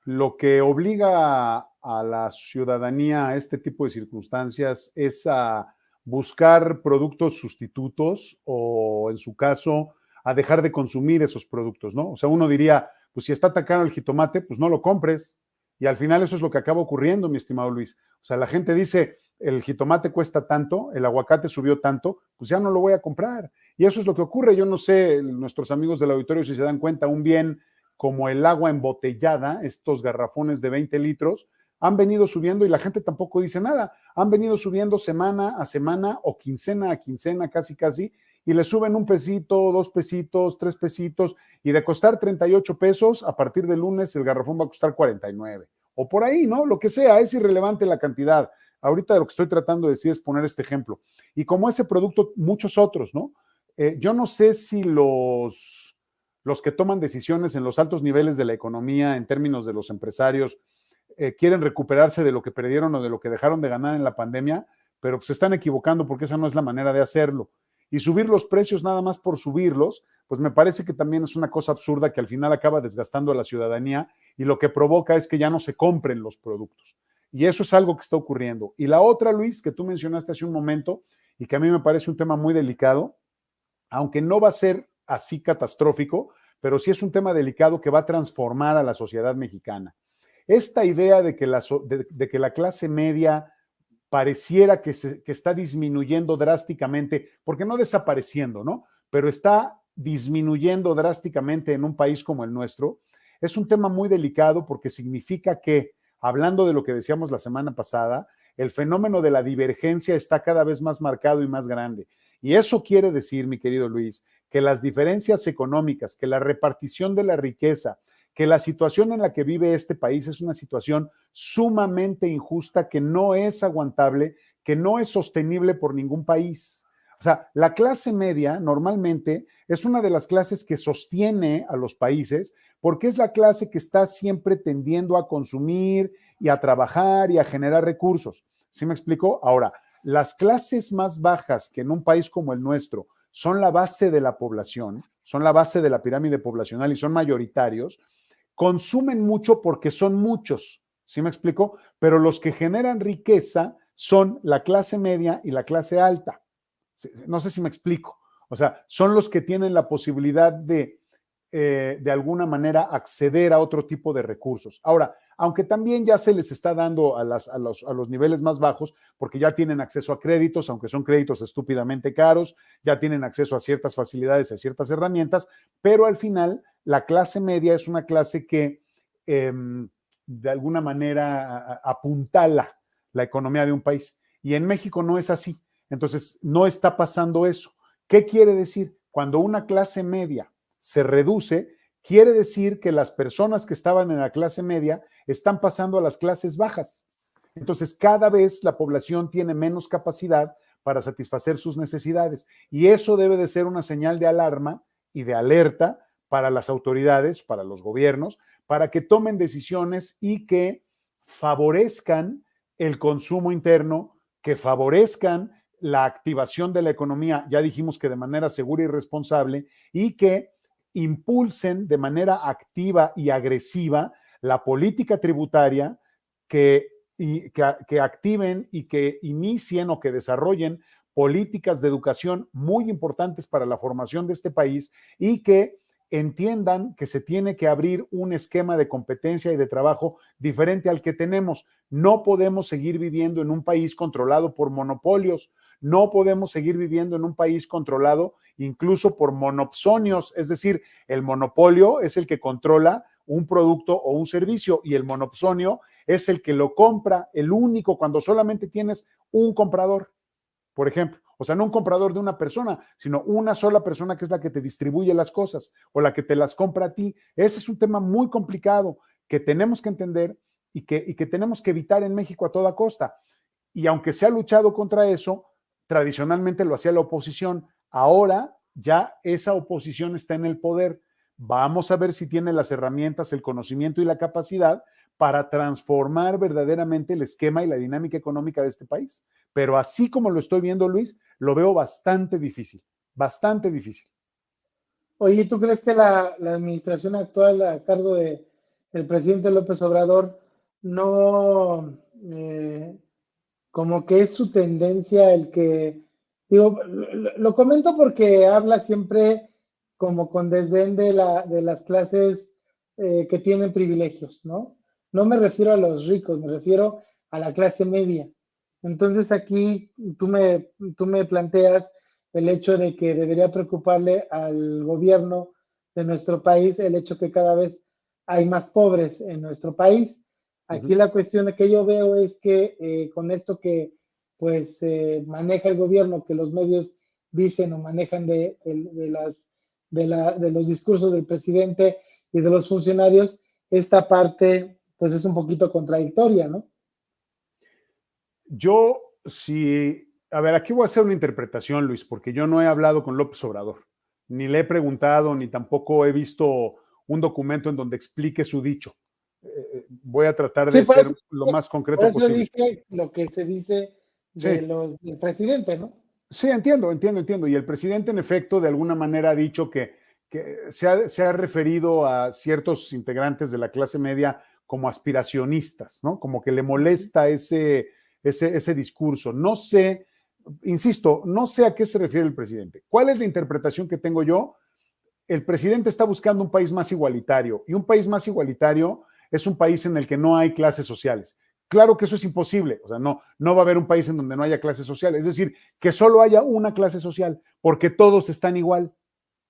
Lo que obliga a la ciudadanía a este tipo de circunstancias es a buscar productos sustitutos o, en su caso, a dejar de consumir esos productos, ¿no? O sea, uno diría, pues si está tan caro el jitomate, pues no lo compres. Y al final eso es lo que acaba ocurriendo, mi estimado Luis. O sea, la gente dice, el jitomate cuesta tanto, el aguacate subió tanto, pues ya no lo voy a comprar. Y eso es lo que ocurre. Yo no sé, nuestros amigos del auditorio, si se dan cuenta, un bien como el agua embotellada, estos garrafones de 20 litros, han venido subiendo y la gente tampoco dice nada. Han venido subiendo semana a semana o quincena a quincena, casi, y le suben un pesito, 2 pesitos, 3 pesitos, y de costar 38 pesos, a partir del lunes el garrafón va a costar 49, o por ahí, ¿no? Lo que sea, es irrelevante la cantidad. Ahorita lo que estoy tratando de decir es poner este ejemplo. Y como ese producto, muchos otros, ¿no? Yo no sé si los que toman decisiones en los altos niveles de la economía, en términos de los empresarios, quieren recuperarse de lo que perdieron o de lo que dejaron de ganar en la pandemia, pero se están equivocando porque esa no es la manera de hacerlo. Y subir los precios nada más por subirlos, pues me parece que también es una cosa absurda que al final acaba desgastando a la ciudadanía y lo que provoca es que ya no se compren los productos. Y eso es algo que está ocurriendo. Y la otra, Luis, que tú mencionaste hace un momento y que a mí me parece un tema muy delicado, aunque no va a ser así catastrófico, pero sí es un tema delicado que va a transformar a la sociedad mexicana. Esta idea de que la clase media pareciera que está disminuyendo drásticamente, porque no desapareciendo, ¿no? Pero está disminuyendo drásticamente en un país como el nuestro, es un tema muy delicado porque significa que, hablando de lo que decíamos la semana pasada, el fenómeno de la divergencia está cada vez más marcado y más grande. Y eso quiere decir, mi querido Luis, que las diferencias económicas, que la repartición de la riqueza, que la situación en la que vive este país es una situación sumamente injusta, que no es aguantable, que no es sostenible por ningún país. O sea, la clase media normalmente es una de las clases que sostiene a los países porque es la clase que está siempre tendiendo a consumir y a trabajar y a generar recursos. ¿Sí me explico? Ahora, las clases más bajas, que en un país como el nuestro son la base de la población, son la base de la pirámide poblacional y son mayoritarios, consumen mucho porque son muchos. ¿Sí me explico? Pero los que generan riqueza son la clase media y la clase alta. No sé si me explico. O sea, son los que tienen la posibilidad de alguna manera acceder a otro tipo de recursos. Ahora, aunque también ya se les está dando a los niveles más bajos, porque ya tienen acceso a créditos, aunque son créditos estúpidamente caros, ya tienen acceso a ciertas facilidades, a ciertas herramientas, pero al final la clase media es una clase que de alguna manera apuntala la economía de un país. Y en México no es así. Entonces, no está pasando eso. ¿Qué quiere decir? Cuando una clase media se reduce, quiere decir que las personas que estaban en la clase media están pasando a las clases bajas. Entonces, cada vez la población tiene menos capacidad para satisfacer sus necesidades. Y eso debe de ser una señal de alarma y de alerta para las autoridades, para los gobiernos, para que tomen decisiones y que favorezcan el consumo interno, que favorezcan la activación de la economía, ya dijimos que de manera segura y responsable, y que impulsen de manera activa y agresiva la política tributaria, que activen y que inicien o que desarrollen políticas de educación muy importantes para la formación de este país y que entiendan que se tiene que abrir un esquema de competencia y de trabajo diferente al que tenemos. No podemos seguir viviendo en un país controlado por monopolios, no podemos seguir viviendo en un país controlado incluso por monopsonios, es decir, el monopolio es el que controla un producto o un servicio y el monopsonio es el que lo compra, el único, cuando solamente tienes un comprador, por ejemplo. O sea, no un comprador de una persona, sino una sola persona que es la que te distribuye las cosas o la que te las compra a ti. Ese es un tema muy complicado que tenemos que entender y que tenemos que evitar en México a toda costa. Y aunque se ha luchado contra eso, tradicionalmente lo hacía la oposición. Ahora ya esa oposición está en el poder. Vamos a ver si tiene las herramientas, el conocimiento y la capacidad para transformar verdaderamente el esquema y la dinámica económica de este país. Pero así como lo estoy viendo, Luis, lo veo bastante difícil, bastante difícil. Oye, ¿tú crees que la administración actual a cargo del presidente López Obrador no, como que es su tendencia el que, digo, lo comento porque habla siempre como con desdén de las clases que tienen privilegios, ¿no? No me refiero a los ricos, me refiero a la clase media. Entonces aquí tú me planteas el hecho de que debería preocuparle al gobierno de nuestro país el hecho que cada vez hay más pobres en nuestro país. Aquí la cuestión que yo veo es que con esto que pues maneja el gobierno, que los medios dicen o manejan de los discursos del presidente y de los funcionarios, esta parte pues es un poquito contradictoria, ¿no? Yo sí, a ver, aquí voy a hacer una interpretación, Luis, porque yo no he hablado con López Obrador, ni le he preguntado, ni tampoco he visto un documento en donde explique su dicho. Voy a tratar de ser lo más concreto por eso posible. Dije lo que se dice del presidente, ¿no? Sí, entiendo. Y el presidente, en efecto, de alguna manera ha dicho que se ha referido a ciertos integrantes de la clase media como aspiracionistas, ¿no? Como que le molesta ese discurso. No sé, insisto, no sé a qué se refiere el presidente. ¿Cuál es la interpretación que tengo yo? El presidente está buscando un país más igualitario, y un país más igualitario es un país en el que no hay clases sociales. Claro que eso es imposible, o sea, no va a haber un país en donde no haya clases sociales, es decir, que solo haya una clase social, porque todos están igual.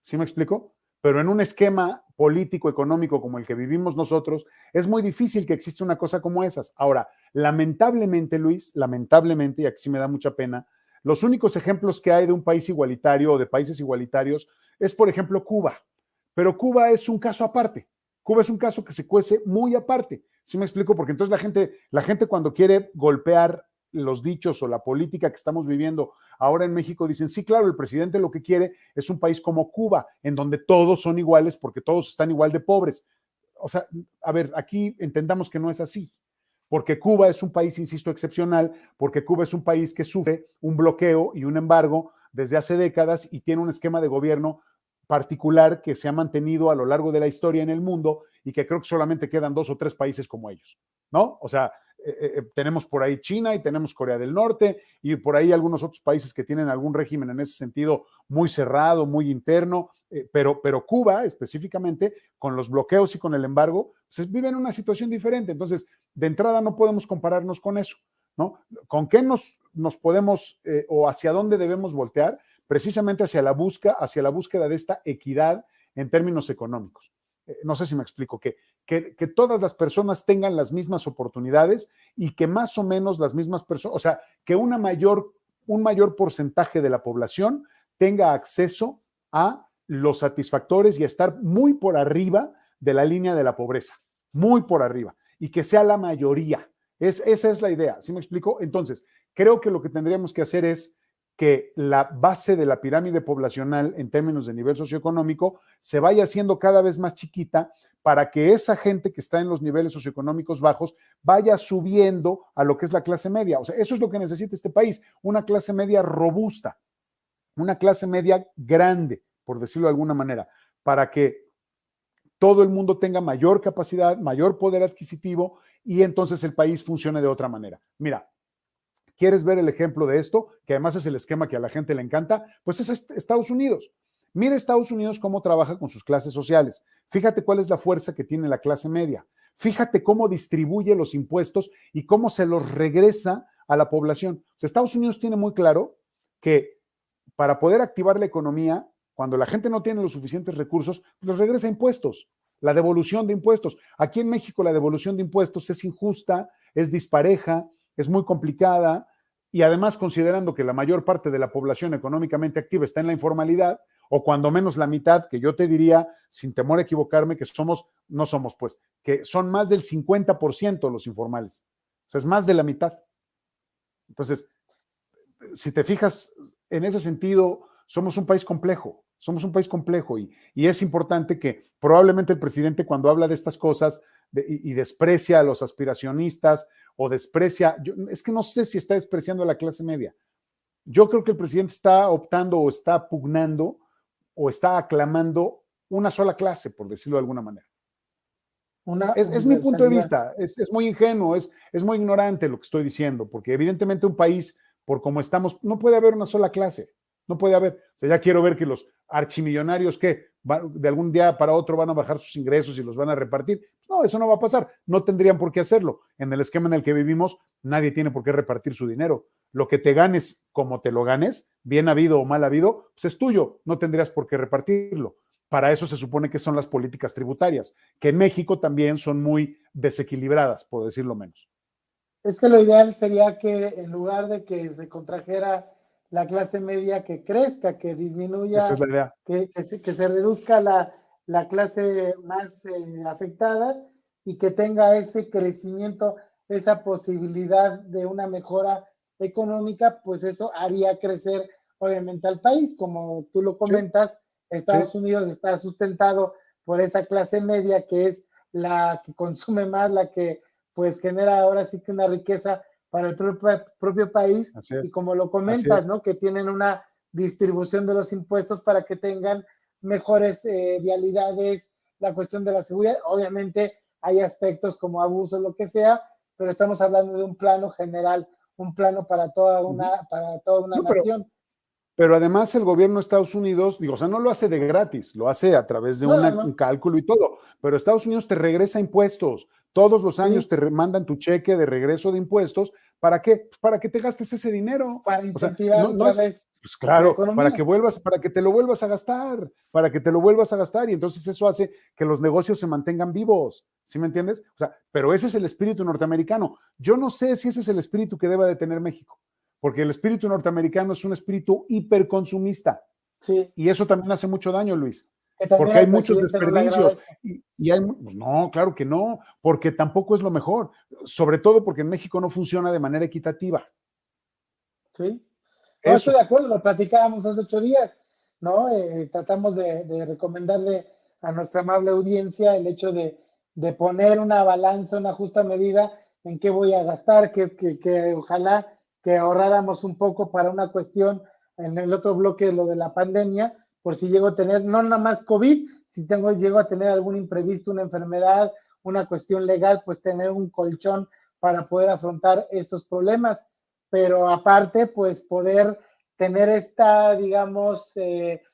¿Sí me explico? Pero en un esquema político, económico como el que vivimos nosotros, es muy difícil que exista una cosa como esas. Ahora, lamentablemente, Luis, y aquí sí me da mucha pena, Los únicos ejemplos que hay de un país igualitario o de países igualitarios es, por ejemplo, Cuba. Pero Cuba es un caso aparte. Cuba es un caso que se cuece muy aparte. ¿Sí me explico? Porque entonces la gente cuando quiere golpear los dichos o la política que estamos viviendo ahora en México dicen, sí, claro, el presidente lo que quiere es un país como Cuba, en donde todos son iguales porque todos están igual de pobres. O sea, a ver, aquí entendamos que no es así, porque Cuba es un país, insisto, excepcional, porque Cuba es un país que sufre un bloqueo y un embargo desde hace décadas y tiene un esquema de gobierno particular que se ha mantenido a lo largo de la historia en el mundo y que creo que solamente quedan 2 o 3 países como ellos, ¿no? O sea, tenemos por ahí China y tenemos Corea del Norte y por ahí algunos otros países que tienen algún régimen en ese sentido muy cerrado, muy interno, pero Cuba específicamente, con los bloqueos y con el embargo, pues vive en una situación diferente. Entonces, de entrada no podemos compararnos con eso, ¿no? ¿Con qué nos podemos o hacia dónde debemos voltear? Precisamente hacia la búsqueda de esta equidad en términos económicos. No sé si me explico, que todas las personas tengan las mismas oportunidades y que más o menos las mismas personas, o sea, que un mayor porcentaje de la población tenga acceso a los satisfactores y a estar muy por arriba de la línea de la pobreza, muy por arriba, y que sea la mayoría. Esa es la idea, ¿sí me explico? Entonces, creo que lo que tendríamos que hacer es que la base de la pirámide poblacional en términos de nivel socioeconómico se vaya haciendo cada vez más chiquita para que esa gente que está en los niveles socioeconómicos bajos vaya subiendo a lo que es la clase media. O sea, eso es lo que necesita este país, una clase media robusta, una clase media grande, por decirlo de alguna manera, para que todo el mundo tenga mayor capacidad, mayor poder adquisitivo y entonces el país funcione de otra manera. Mira, ¿quieres ver el ejemplo de esto? Que además es el esquema que a la gente le encanta. Pues es Estados Unidos. Mira Estados Unidos cómo trabaja con sus clases sociales. Fíjate cuál es la fuerza que tiene la clase media. Fíjate cómo distribuye los impuestos y cómo se los regresa a la población. O sea, Estados Unidos tiene muy claro que para poder activar la economía, cuando la gente no tiene los suficientes recursos, los regresa impuestos. La devolución de impuestos. Aquí en México la devolución de impuestos es injusta, es dispareja, es muy complicada y además considerando que la mayor parte de la población económicamente activa está en la informalidad, o cuando menos la mitad, que yo te diría, sin temor a equivocarme, que que son más del 50% los informales. O sea, es más de la mitad. Entonces, si te fijas en ese sentido, somos un país complejo y es importante que probablemente el presidente cuando habla de estas cosas y desprecia a los aspiracionistas o es que no sé si está despreciando a la clase media. Yo creo que el presidente está optando o está pugnando o está aclamando una sola clase, por decirlo de alguna manera. Es mi punto de vista, es muy ingenuo, es muy ignorante lo que estoy diciendo, porque evidentemente un país, por como estamos, no puede haber una sola clase, no puede haber. O sea, ya quiero ver que los archimillonarios que de algún día para otro van a bajar sus ingresos y los van a repartir. No, eso no va a pasar, no tendrían por qué hacerlo. En el esquema en el que vivimos, nadie tiene por qué repartir su dinero. Lo que te ganes, como te lo ganes, bien habido o mal habido, pues es tuyo, no tendrías por qué repartirlo. Para eso se supone que son las políticas tributarias, que en México también son muy desequilibradas, por decirlo menos. Es que lo ideal sería que en lugar de que se contrajera la clase media, que crezca, que disminuya, esa es la idea. Que se reduzca la clase más afectada y que tenga ese crecimiento, esa posibilidad de una mejora económica, pues eso haría crecer obviamente al país. Como tú lo comentas, sí. Estados Unidos está sustentado por esa clase media que es la que consume más, la que pues genera ahora sí que una riqueza para el propio país. Y como lo comentas, ¿no? Que tienen una distribución de los impuestos para que tengan mejores vialidades, la cuestión de la seguridad. Obviamente hay aspectos como abusos, lo que sea, pero estamos hablando de un plano general, un plano para toda una nación. Pero además el gobierno de Estados Unidos, digo, o sea, no lo hace de gratis, lo hace a través de un cálculo y todo, pero Estados Unidos te regresa impuestos. Todos los años te mandan tu cheque de regreso de impuestos. ¿Para qué? Pues para que te gastes ese dinero. Para incentivar otra vez. Pues claro, para que te lo vuelvas a gastar, y entonces eso hace que los negocios se mantengan vivos, ¿sí me entiendes? O sea, pero ese es el espíritu norteamericano. Yo no sé si ese es el espíritu que deba de tener México, porque el espíritu norteamericano es un espíritu hiperconsumista. Sí. Y eso también hace mucho daño, Luis, porque Al hay muchos presidente no le agrada desperdicios. Y hay, pues no, claro que no, porque tampoco es lo mejor, sobre todo porque en México no funciona de manera equitativa. Sí. No, estoy de acuerdo, lo platicábamos hace 8 días, ¿no? Tratamos de recomendarle a nuestra amable audiencia el hecho de poner una balanza, una justa medida en qué voy a gastar, que ojalá que ahorráramos un poco para una cuestión en el otro bloque, lo de la pandemia, por si llego a tener, no nada más COVID, si llego a tener algún imprevisto, una enfermedad, una cuestión legal, pues tener un colchón para poder afrontar estos problemas. Pero aparte, pues poder tener esta, digamos,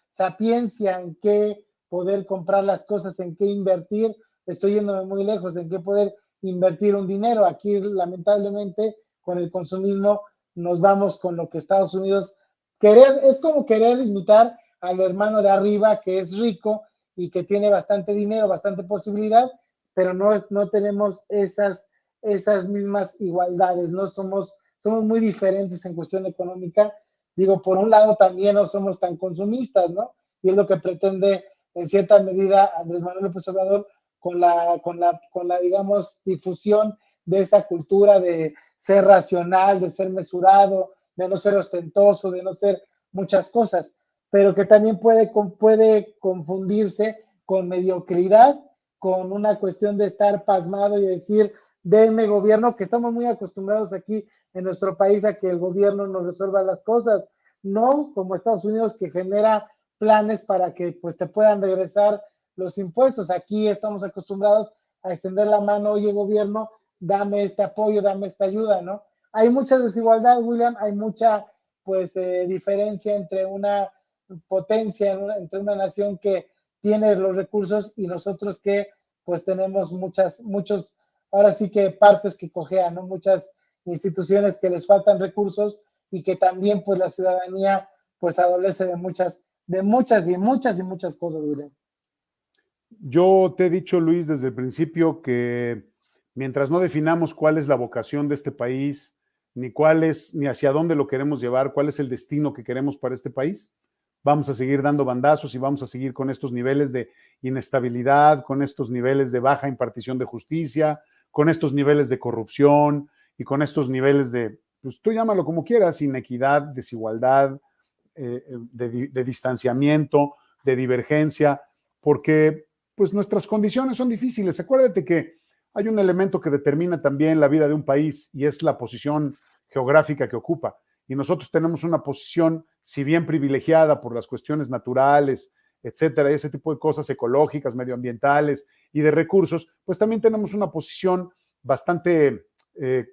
sapiencia en qué poder comprar las cosas, en qué invertir. Estoy yéndome muy lejos, en qué poder invertir un dinero. Aquí, lamentablemente, con el consumismo, nos vamos con lo que Estados Unidos es como querer imitar al hermano de arriba que es rico y que tiene bastante dinero, bastante posibilidad, pero no tenemos esas mismas igualdades, no somos muy diferentes en cuestión económica. Digo, por un lado también no somos tan consumistas, ¿no? Y es lo que pretende en cierta medida Andrés Manuel López Obrador con la, digamos, difusión de esa cultura de ser racional, de ser mesurado, de no ser ostentoso, de no ser muchas cosas, pero que también puede confundirse con mediocridad, con una cuestión de estar pasmado y decir, denme gobierno, que estamos muy acostumbrados aquí en nuestro país a que el gobierno nos resuelva las cosas, no como Estados Unidos que genera planes para que pues te puedan regresar los impuestos. Aquí estamos acostumbrados a extender la mano, oye gobierno, dame este apoyo, dame esta ayuda, ¿no? Hay mucha desigualdad, William, hay mucha pues diferencia entre una potencia, entre una nación que tiene los recursos y nosotros que pues tenemos muchos, ahora sí que partes que cojean, ¿no? Muchas instituciones que les faltan recursos y que también pues la ciudadanía pues adolece de muchas cosas, William. Yo te he dicho, Luis, desde el principio que mientras no definamos cuál es la vocación de este país, ni hacia dónde lo queremos llevar, cuál es el destino que queremos para este país, vamos a seguir dando bandazos y vamos a seguir con estos niveles de inestabilidad, con estos niveles de baja impartición de justicia, con estos niveles de corrupción y con estos niveles de, pues tú llámalo como quieras, inequidad, desigualdad, de distanciamiento, de divergencia, porque pues nuestras condiciones son difíciles. Acuérdate que hay un elemento que determina también la vida de un país y es la posición geográfica que ocupa. Y nosotros tenemos una posición, si bien privilegiada por las cuestiones naturales, etcétera, ese tipo de cosas ecológicas, medioambientales y de recursos, pues también tenemos una posición bastante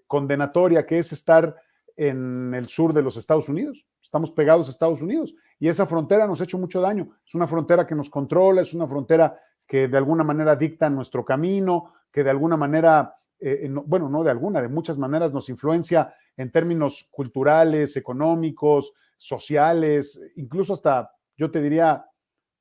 condenatoria, que es estar en el sur de los Estados Unidos. Estamos pegados a Estados Unidos y esa frontera nos ha hecho mucho daño. Es una frontera que nos controla, es una frontera que de alguna manera dicta nuestro camino, que de alguna manera, de muchas maneras nos influencia en términos culturales, económicos, sociales, incluso hasta, yo te diría,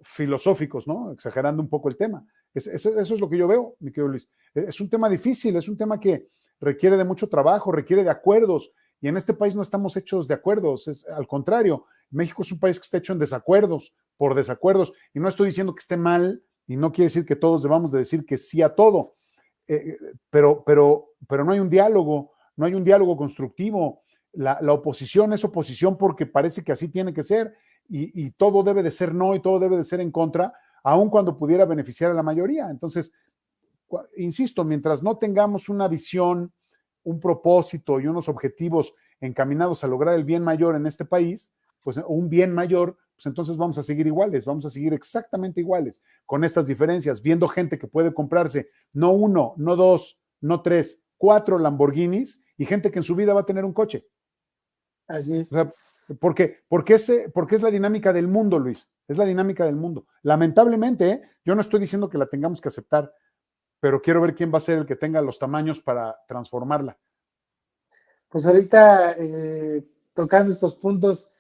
filosóficos, ¿no? Exagerando un poco el tema. Eso es lo que yo veo, mi querido Luis. Es un tema difícil, es un tema que requiere de mucho trabajo, requiere de acuerdos, y en este país no estamos hechos de acuerdos, al contrario, México es un país que está hecho en desacuerdos, por desacuerdos, y no estoy diciendo que esté mal, y no quiere decir que todos debamos de decir que sí a todo, pero no hay un diálogo constructivo. La oposición es oposición porque parece que así tiene que ser, y todo debe de ser no y todo debe de ser en contra, aun cuando pudiera beneficiar a la mayoría. Entonces, insisto, mientras no tengamos una visión, un propósito y unos objetivos encaminados a lograr el bien mayor en este país, pues un bien mayor, pues entonces vamos a seguir iguales, vamos a seguir exactamente iguales, con estas diferencias, viendo gente que puede comprarse no 1, no 2, no 3, 4 Lamborghinis y gente que en su vida va a tener un coche. Así es. O sea, porque es la dinámica del mundo, Luis, es la dinámica del mundo. Lamentablemente, yo no estoy diciendo que la tengamos que aceptar, pero quiero ver quién va a ser el que tenga los tamaños para transformarla. Pues ahorita, tocando estos puntos,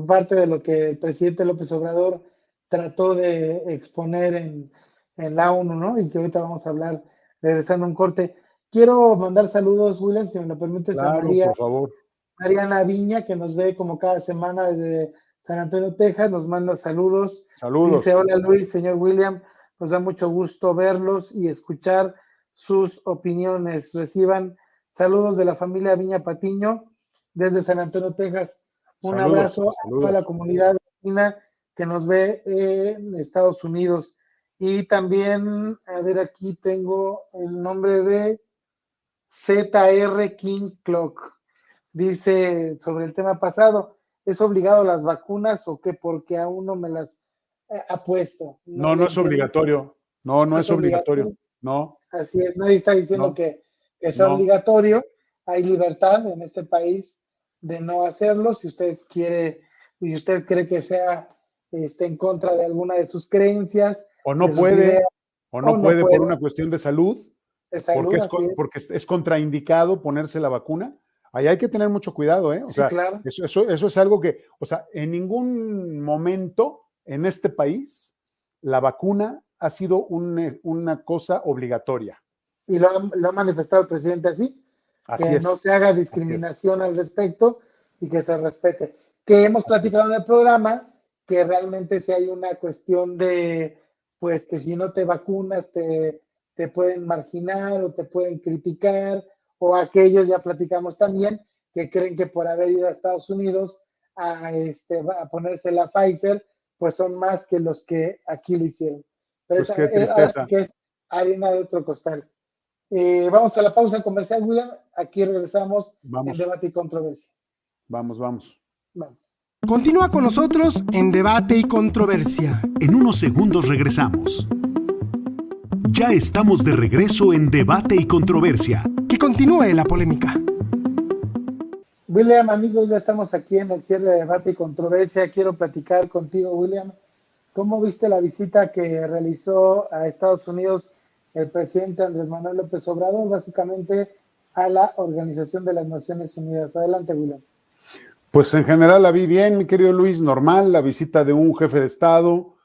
parte de lo que el presidente López Obrador trató de exponer en la ONU, ¿no? Y que ahorita vamos a hablar, regresando a un corte. Quiero mandar saludos, William, si me lo permites, Claro, a María, por favor. Mariana Viña, que nos ve como cada semana desde San Antonio, Texas, nos manda saludos. Saludos. Dice, hola Luis, señor William, nos da mucho gusto verlos y escuchar sus opiniones. Reciban saludos de la familia Viña Patiño desde San Antonio, Texas. Un Saludos, abrazo a saludos. toda la comunidad latina que nos ve en Estados Unidos. Y también, a ver, aquí tengo el nombre de ZR King Clock. Dice sobre el tema pasado, ¿es obligado las vacunas o qué? Porque aún no me las ha puesto. No, no es obligatorio. No es obligatorio. No. Así es, nadie está diciendo No. que sea No. obligatorio. Hay libertad en este país de no hacerlo. Si usted quiere y usted cree que sea en contra de alguna de sus creencias, O no de sus puede, ideas, o no puede por una cuestión de salud, de salud, porque es contraindicado ponerse la vacuna. Ahí hay que tener mucho cuidado, ¿eh? O Sí, sea, claro. eso es algo que, o sea, en ningún momento en este país la vacuna ha sido una cosa obligatoria. Y lo ha manifestado el presidente así, Así que es. no se haga discriminación al respecto y que se respete. Que hemos platicado en el programa que realmente si hay una cuestión de, pues que si no te vacunas te pueden marginar o te pueden criticar, o aquellos, ya platicamos también, que creen que por haber ido a Estados Unidos a ponerse la Pfizer, pues son más que los que aquí lo hicieron. Pero Pues qué ahora tristeza. sí que es harina de otro costal. Vamos a la pausa comercial, William. Aquí regresamos en Debate y Controversia. Vamos. Vamos. Continúa con nosotros en Debate y Controversia. En unos segundos regresamos. Ya estamos de regreso en Debate y Controversia. Que continúe la polémica. William, amigos, ya estamos aquí en el cierre de Debate y Controversia. Quiero platicar contigo, William. ¿Cómo viste la visita que realizó a Estados Unidos el presidente Andrés Manuel López Obrador, básicamente a la Organización de las Naciones Unidas? Adelante, William. Pues en general la vi bien, mi querido Luis, normal, la visita de un jefe de Estado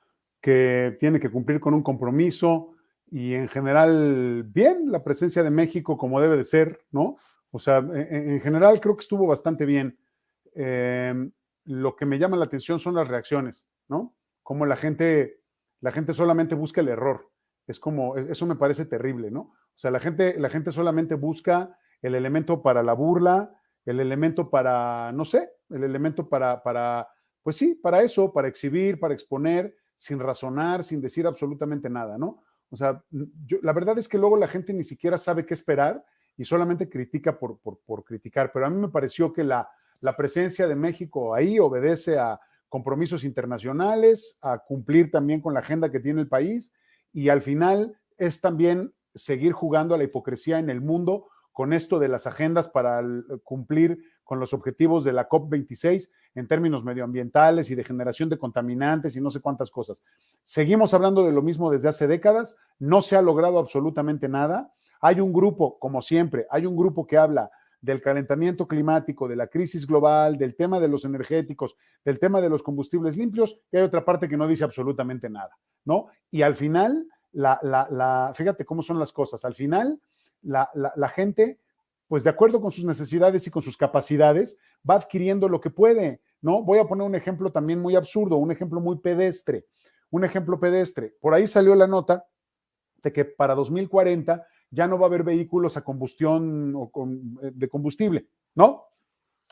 que tiene que cumplir con un compromiso y en general bien, la presencia de México como debe de ser, ¿no? O sea, en general creo que estuvo bastante bien. Lo que me llama la atención son las reacciones, ¿no? Como la gente solamente busca el error. Es como, eso me parece terrible, ¿no? O sea, la gente solamente busca el elemento para la burla, el elemento para, no sé, el elemento pues sí, para eso, para exhibir, para exponer, sin razonar, sin decir absolutamente nada, ¿no? O sea, la verdad es que luego la gente ni siquiera sabe qué esperar y solamente critica por criticar, pero a mí me pareció que la presencia de México ahí obedece a compromisos internacionales, a cumplir también con la agenda que tiene el país y al final es también seguir jugando a la hipocresía en el mundo con esto de las agendas para cumplir con los objetivos de la COP26 en términos medioambientales y de generación de contaminantes y no sé cuántas cosas. Seguimos hablando de lo mismo desde hace décadas, no se ha logrado absolutamente nada. Hay un grupo, como siempre, hay un grupo que habla del calentamiento climático, de la crisis global, del tema de los energéticos, del tema de los combustibles limpios, y hay otra parte que no dice absolutamente nada, ¿no? Y al final, fíjate cómo son las cosas, al final la gente, pues de acuerdo con sus necesidades y con sus capacidades, va adquiriendo lo que puede, ¿no? Voy a poner un ejemplo también muy absurdo, un ejemplo muy pedestre, Por ahí salió la nota de que para 2040 ya no va a haber vehículos a combustión o de combustible, ¿no?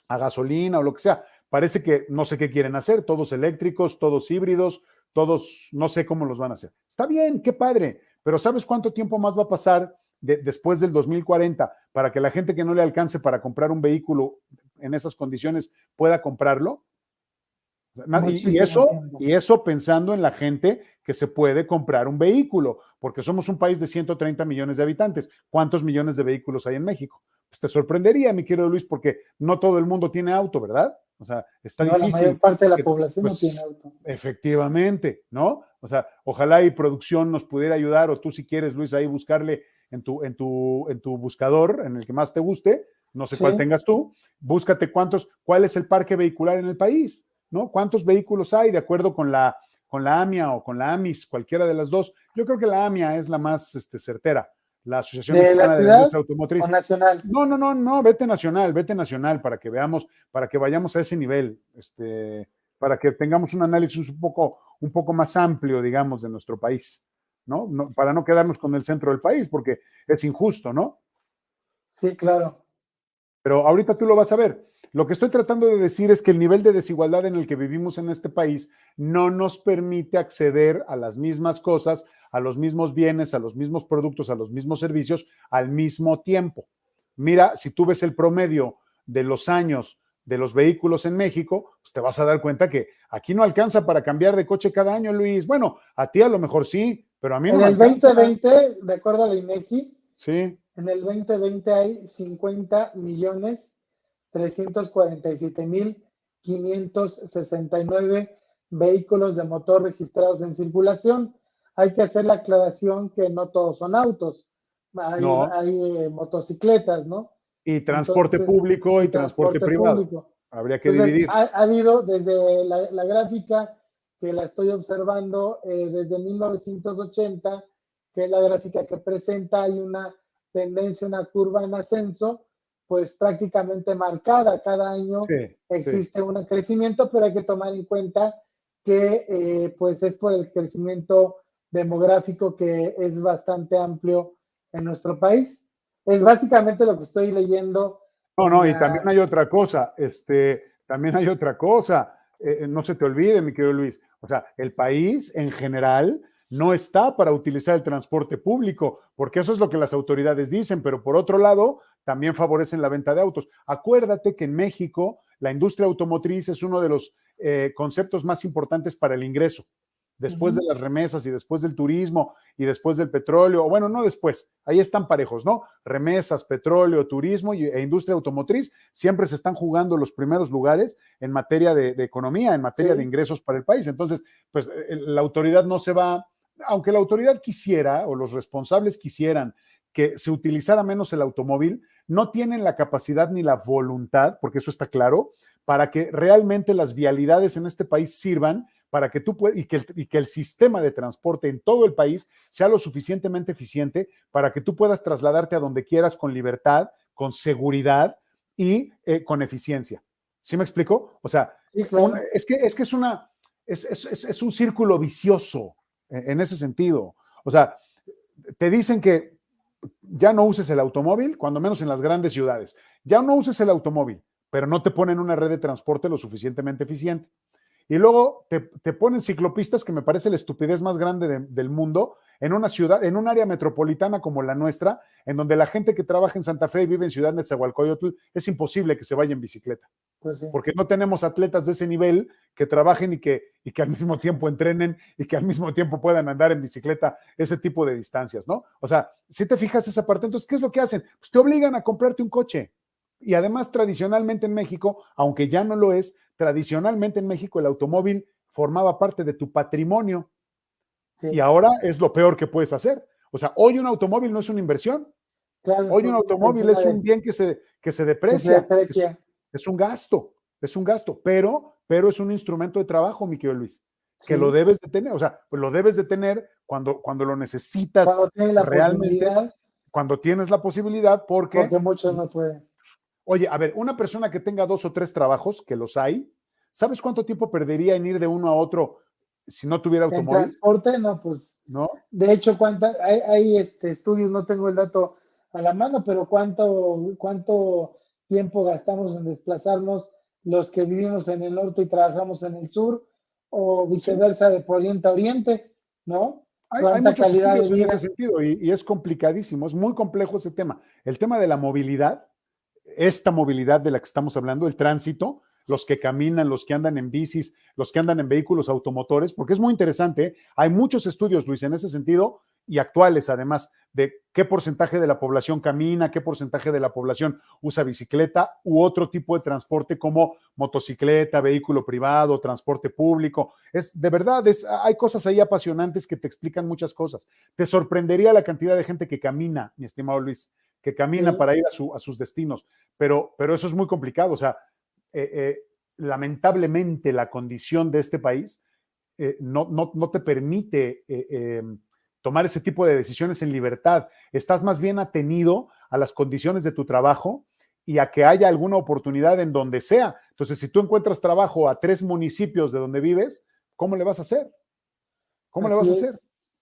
A gasolina o lo que sea. Parece que no sé qué quieren hacer, todos eléctricos, todos híbridos, todos no sé cómo los van a hacer. Está bien, qué padre, pero ¿sabes cuánto tiempo más va a pasar después del 2040 para que la gente que no le alcance para comprar un vehículo en esas condiciones pueda comprarlo? Y eso pensando en la gente que se puede comprar un vehículo, porque somos un país de 130 millones de habitantes. ¿Cuántos millones de vehículos hay en México? Pues te sorprendería, mi querido Luis, porque no todo el mundo tiene auto, ¿verdad? O sea, está difícil. La mayor parte de la población no tiene auto. Efectivamente, ¿no? O sea, ojalá y producción nos pudiera ayudar, o tú si quieres, Luis, ahí buscarle en tu buscador, en el que más te guste, no sé cuál tengas tú, búscate cuál es el parque vehicular en el país, ¿no? ¿Cuántos vehículos hay de acuerdo con la AMIA o con la AMIS, cualquiera de las dos? Yo creo que la AMIA es la más certera. la Asociación ¿De la Mexicana de la ciudad Industria o Automotriz. nacional? No, vete nacional, para que veamos, para que vayamos a ese nivel, para que tengamos un análisis un poco más amplio, digamos, de nuestro país, ¿no? Para no quedarnos con el centro del país, porque es injusto, ¿no? Sí, claro. Pero ahorita tú lo vas a ver. Lo que estoy tratando de decir es que el nivel de desigualdad en el que vivimos en este país no nos permite acceder a las mismas cosas, a los mismos bienes, a los mismos productos, a los mismos servicios al mismo tiempo. Mira, si tú ves el promedio de los años de los vehículos en México, pues te vas a dar cuenta que aquí no alcanza para cambiar de coche cada año, Luis. Bueno, a ti a lo mejor sí, pero a mí no En me el alcanza. 2020, de acuerdo a la INEGI, Sí, en el 2020 hay 50.347.569 vehículos de motor registrados en circulación. Hay que hacer la aclaración que no todos son autos, no. hay motocicletas, ¿no? Y transporte Entonces, público y y transporte transporte privado. público. Habría que Entonces, dividir. ha habido desde la gráfica que la estoy observando desde 1980, que es la gráfica que presenta, hay una tendencia, una curva en ascenso, pues prácticamente marcada. Cada año Sí, sí. existe un crecimiento, pero hay que tomar en cuenta que pues es por el crecimiento demográfico que es bastante amplio en nuestro país. Es básicamente lo que estoy leyendo en No, y también la... hay otra cosa, también hay otra cosa, no se te olvide, mi querido Luis, o sea, el país en general no está para utilizar el transporte público, porque eso es lo que las autoridades dicen, pero por otro lado, también favorecen la venta de autos. Acuérdate que en México la industria automotriz es uno de los conceptos más importantes para el ingreso. Después de las remesas y después del turismo y después del petróleo, bueno, no después, ahí están parejos, ¿no? Remesas, petróleo, turismo e industria automotriz siempre se están jugando los primeros lugares en materia de economía, en materia de ingresos para el país. Entonces, pues la autoridad no se va, aunque la autoridad quisiera o los responsables quisieran que se utilizara menos el automóvil, no tienen la capacidad ni la voluntad, porque eso está claro, para que realmente las vialidades en este país sirvan para que tú puedas, y que el sistema de transporte en todo el país sea lo suficientemente eficiente para que tú puedas trasladarte a donde quieras con libertad, con seguridad y con eficiencia. ¿Sí me explico? O sea, Sí, claro. es que es un círculo vicioso en ese sentido. O sea, te dicen que ya no uses el automóvil, cuando menos en las grandes ciudades. Ya no uses el automóvil, pero no te ponen una red de transporte lo suficientemente eficiente. Y luego te ponen ciclopistas, que me parece la estupidez más grande del mundo, en una ciudad, en un área metropolitana como la nuestra, en donde la gente que trabaja en Santa Fe y vive en Ciudad Nezahualcóyotl, es imposible que se vaya en bicicleta. Pues sí. Porque no tenemos atletas de ese nivel que trabajen y que al mismo tiempo entrenen y que al mismo tiempo puedan andar en bicicleta ese tipo de distancias, ¿no? O sea, si te fijas esa parte, entonces, ¿qué es lo que hacen? Pues te obligan a comprarte un coche. Y además, tradicionalmente en México, aunque ya no lo es, tradicionalmente en México el automóvil formaba parte de tu patrimonio. Sí. Y ahora es lo peor que puedes hacer. O sea, hoy un automóvil no es una inversión. Claro, Hoy un automóvil es un bien que se deprecia. Es un gasto, pero es un instrumento de trabajo, mi querido Luis, que sí. lo debes de tener. O sea, pues lo debes de tener cuando lo necesitas Cuando tiene la realmente, posibilidad, cuando tienes la posibilidad, porque muchos no pueden. oye, a ver, una persona que tenga 2 o 3 trabajos, que los hay, ¿sabes cuánto tiempo perdería en ir de uno a otro si no tuviera En automóvil? transporte, no, pues, ¿No? de hecho, hay estudios, no tengo el dato a la mano, pero cuánto tiempo gastamos en desplazarnos los que vivimos en el norte y trabajamos en el sur, o Sí. viceversa, de oriente a oriente, ¿no? Hay ¿Cuánta muchos calidad de estudios en ese vida? sentido y es complicadísimo, es muy complejo ese tema. El tema de la movilidad, esta movilidad de la que estamos hablando, el tránsito, los que caminan, los que andan en bicis, los que andan en vehículos automotores, porque es muy interesante, ¿eh? Hay muchos estudios, Luis, en ese sentido, y actuales además, de qué porcentaje de la población camina, qué porcentaje de la población usa bicicleta u otro tipo de transporte como motocicleta, vehículo privado, transporte público. De verdad, hay cosas ahí apasionantes que te explican muchas cosas. Te sorprendería la cantidad de gente que camina, mi estimado Luis, que camina Sí. para ir a sus destinos, pero eso es muy complicado. O sea, lamentablemente la condición de este país no te permite tomar ese tipo de decisiones en libertad. Estás más bien atenido a las condiciones de tu trabajo y a que haya alguna oportunidad en donde sea. Entonces, si tú encuentras trabajo a 3 municipios de donde vives, ¿cómo le vas a hacer? ¿Cómo le vas a hacer?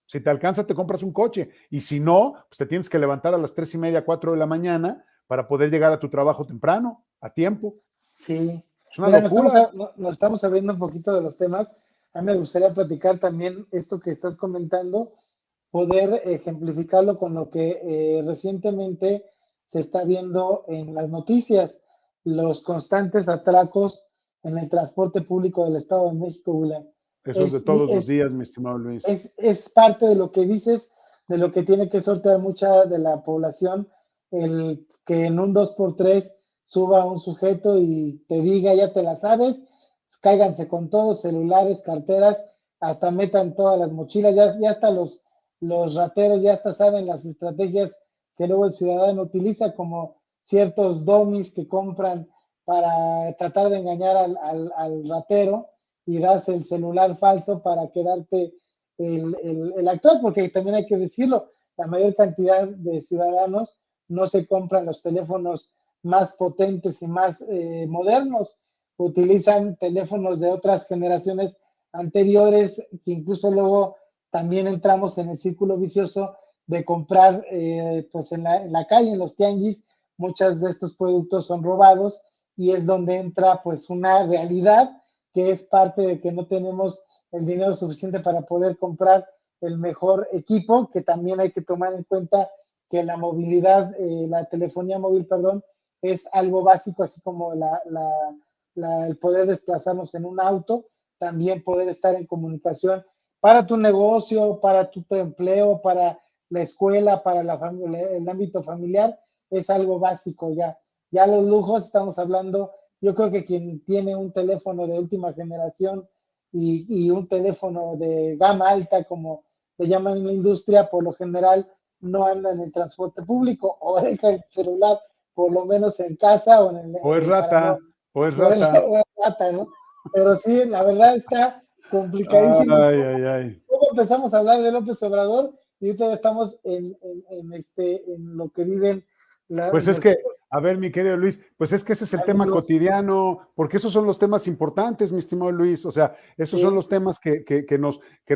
Si te alcanza, te compras un coche. Y si no, pues te tienes que levantar a las 3:30, 4 de la mañana para poder llegar a tu trabajo temprano, a tiempo. Sí. Es una Mira, locura. nos estamos abriendo un poquito de los temas. A mí me gustaría platicar también esto que estás comentando, poder ejemplificarlo con lo que recientemente se está viendo en las noticias, los constantes atracos en el transporte público del Estado de México, William. Eso es de todos los días, mi estimado Luis. Es parte de lo que dices, de lo que tiene que sortear mucha de la población, el que en un 2x3 suba un sujeto y te diga, ya te la sabes, cáiganse con todos, celulares, carteras, hasta metan todas las mochilas, ya hasta los rateros ya hasta saben las estrategias que luego el ciudadano utiliza, como ciertos domis que compran para tratar de engañar al ratero y das el celular falso para quedarte el actual, porque también hay que decirlo, la mayor cantidad de ciudadanos no se compran los teléfonos más potentes y más modernos, utilizan teléfonos de otras generaciones anteriores, que incluso luego también entramos en el círculo vicioso de comprar pues en la calle, en los tianguis, muchos de estos productos son robados y es donde entra pues una realidad que es parte de que no tenemos el dinero suficiente para poder comprar el mejor equipo, que también hay que tomar en cuenta que la movilidad, la telefonía móvil, perdón, es algo básico, así como el poder desplazarnos en un auto, también poder estar en comunicación para tu negocio, para tu empleo, para la escuela, para el ámbito familiar, es algo básico ya. Ya los lujos, estamos hablando, yo creo que quien tiene un teléfono de última generación y un teléfono de gama alta, como le llaman en la industria, por lo general no anda en el transporte público o deja el celular por lo menos en casa o en el... O es rata, o es rata, ¿no? Pero sí, la verdad está complicadísimo. Ay. ¿Cómo empezamos a hablar de López Obrador? Y ahorita estamos en lo que viven Pues es que, a ver, mi querido Luis, pues es que ese es el tema cotidiano, porque esos son los temas importantes, mi estimado Luis, o sea, esos son los temas que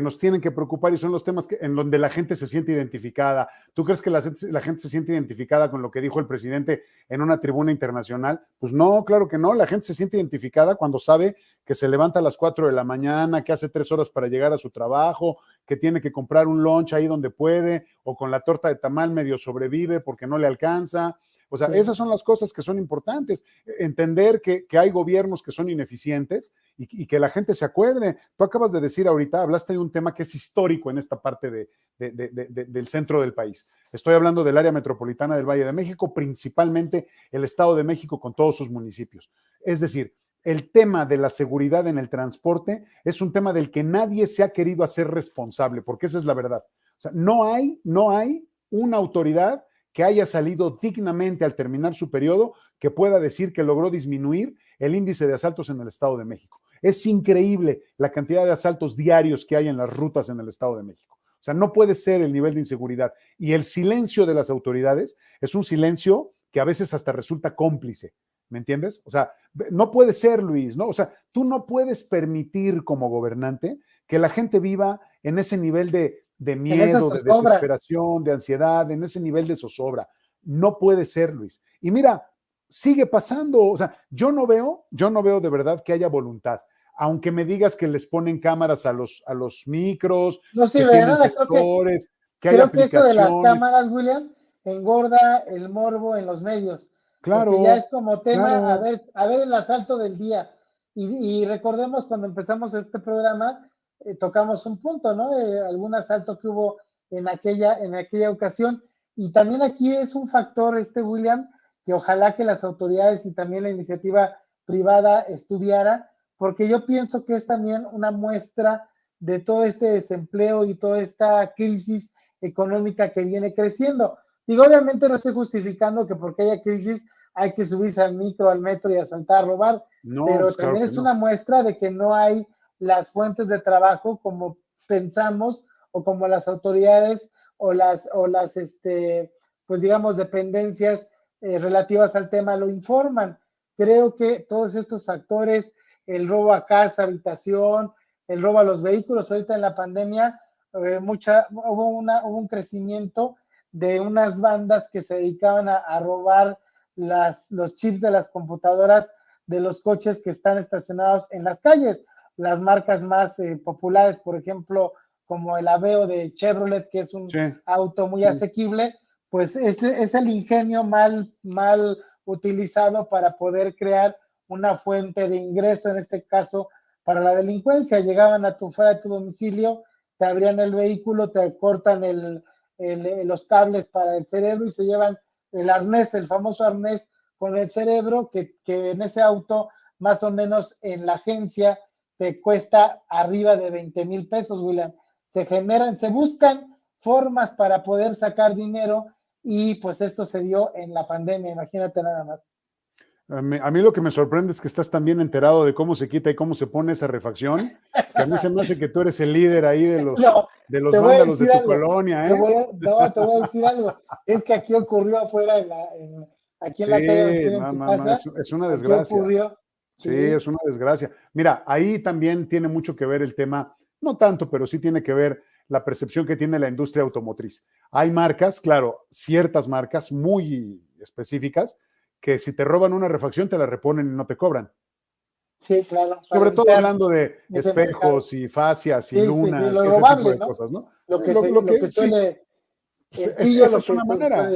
nos tienen que preocupar y son los temas en donde la gente se siente identificada. ¿Tú crees que la gente se siente identificada con lo que dijo el presidente en una tribuna internacional? Pues no, claro que no, la gente se siente identificada cuando sabe que se levanta a las 4 de la mañana, que hace 3 horas para llegar a su trabajo, que tiene que comprar un lunch ahí donde puede, o con la torta de tamal medio sobrevive porque no le alcanza. O sea, esas son las cosas que son importantes. Entender que hay gobiernos que son ineficientes y que la gente se acuerde. Tú acabas de decir ahorita, hablaste de un tema que es histórico en esta parte del centro del país. Estoy hablando del área metropolitana del Valle de México, principalmente el Estado de México con todos sus municipios. Es decir, el tema de la seguridad en el transporte es un tema del que nadie se ha querido hacer responsable, porque esa es la verdad. O sea, no hay una autoridad que haya salido dignamente al terminar su periodo que pueda decir que logró disminuir el índice de asaltos en el Estado de México. Es increíble la cantidad de asaltos diarios que hay en las rutas en el Estado de México. O sea, no puede ser el nivel de inseguridad. Y el silencio de las autoridades es un silencio que a veces hasta resulta cómplice. ¿Me entiendes? O sea, no puede ser, Luis, ¿no? O sea, tú no puedes permitir como gobernante que la gente viva en ese nivel de miedo, de desesperación, de ansiedad, en ese nivel de zozobra. No puede ser, Luis. Y mira, sigue pasando. O sea, yo no veo de verdad que haya voluntad. Aunque me digas que les ponen cámaras a los micros, no que tienen sensores, que hay aplicaciones. Creo que eso de las cámaras, William, engorda el morbo en los medios. Claro. Porque ya es como tema, claro. a ver el asalto del día. Y recordemos cuando empezamos este programa, tocamos un punto, ¿no? Algún asalto que hubo en aquella ocasión. Y también aquí es un factor, William, que ojalá que las autoridades y también la iniciativa privada estudiara, porque yo pienso que es también una muestra de todo este desempleo y toda esta crisis económica que viene creciendo. Digo, obviamente no estoy justificando que porque haya crisis hay que subirse al micro, al metro y asaltar, robar, no, pero pues también claro es una muestra de que no hay las fuentes de trabajo como pensamos o como las autoridades o las pues digamos, dependencias relativas al tema lo informan. Creo que todos estos factores, el robo a casa, habitación, el robo a los vehículos, ahorita en la pandemia, hubo un crecimiento de unas bandas que se dedicaban a robar los chips de las computadoras de los coches que están estacionados en las calles. Las marcas más populares, por ejemplo, como el Aveo de Chevrolet, que es un auto muy asequible, pues es el ingenio mal utilizado para poder crear una fuente de ingreso, en este caso, para la delincuencia. Llegaban fuera de tu domicilio, te abrían el vehículo, te cortan los cables para el cerebro y se llevan el arnés, el famoso arnés con el cerebro, que en ese auto, más o menos en la agencia, te cuesta arriba de 20,000 pesos, William. Se buscan formas para poder sacar dinero y pues esto se dio en la pandemia, imagínate nada más. A mí lo que me sorprende es que estás tan bien enterado de cómo se quita y cómo se pone esa refacción, que a mí se me hace que tú eres el líder ahí de los vándalos de tu colonia. Te voy a decir algo. Es que aquí ocurrió afuera, aquí en la calle, en tu casa. Es una desgracia. Ocurrió. Sí, es una desgracia. Mira, ahí también tiene mucho que ver el tema, no tanto, pero sí tiene que ver la percepción que tiene la industria automotriz. Hay marcas, claro, ciertas marcas muy específicas, que si te roban una refacción te la reponen y no te cobran. Sí, claro. Sobre todo hablando de espejos y fascias y lunas y ese tipo de cosas, ¿no? Esa es una manera.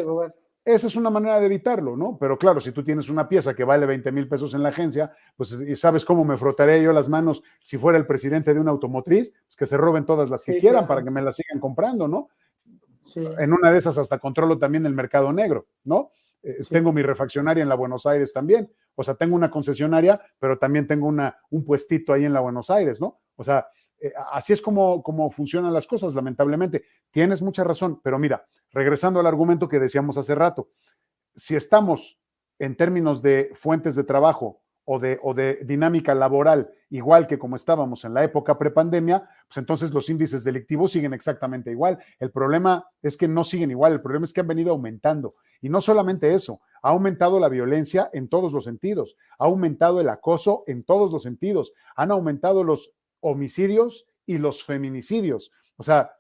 Esa es una manera de evitarlo, ¿no? Pero claro, si tú tienes una pieza que vale 20,000 pesos en la agencia, pues y sabes cómo me frotaré yo las manos si fuera el presidente de una automotriz, pues que se roben todas las que quieran para que me las sigan comprando, ¿no? Sí. En una de esas hasta controlo también el mercado negro, ¿no? Tengo mi refaccionaria en la Buenos Aires también, o sea, tengo una concesionaria, pero también tengo un puestito ahí en la Buenos Aires, ¿no? O sea, así es como funcionan las cosas, lamentablemente. Tienes mucha razón, pero mira, regresando al argumento que decíamos hace rato, si estamos en términos de fuentes de trabajo o de dinámica laboral, igual que como estábamos en la época prepandemia, pues entonces los índices delictivos siguen exactamente igual. El problema es que no siguen igual, el problema es que han venido aumentando. Y no solamente eso, ha aumentado la violencia en todos los sentidos, ha aumentado el acoso en todos los sentidos, han aumentado los homicidios y los feminicidios. O sea,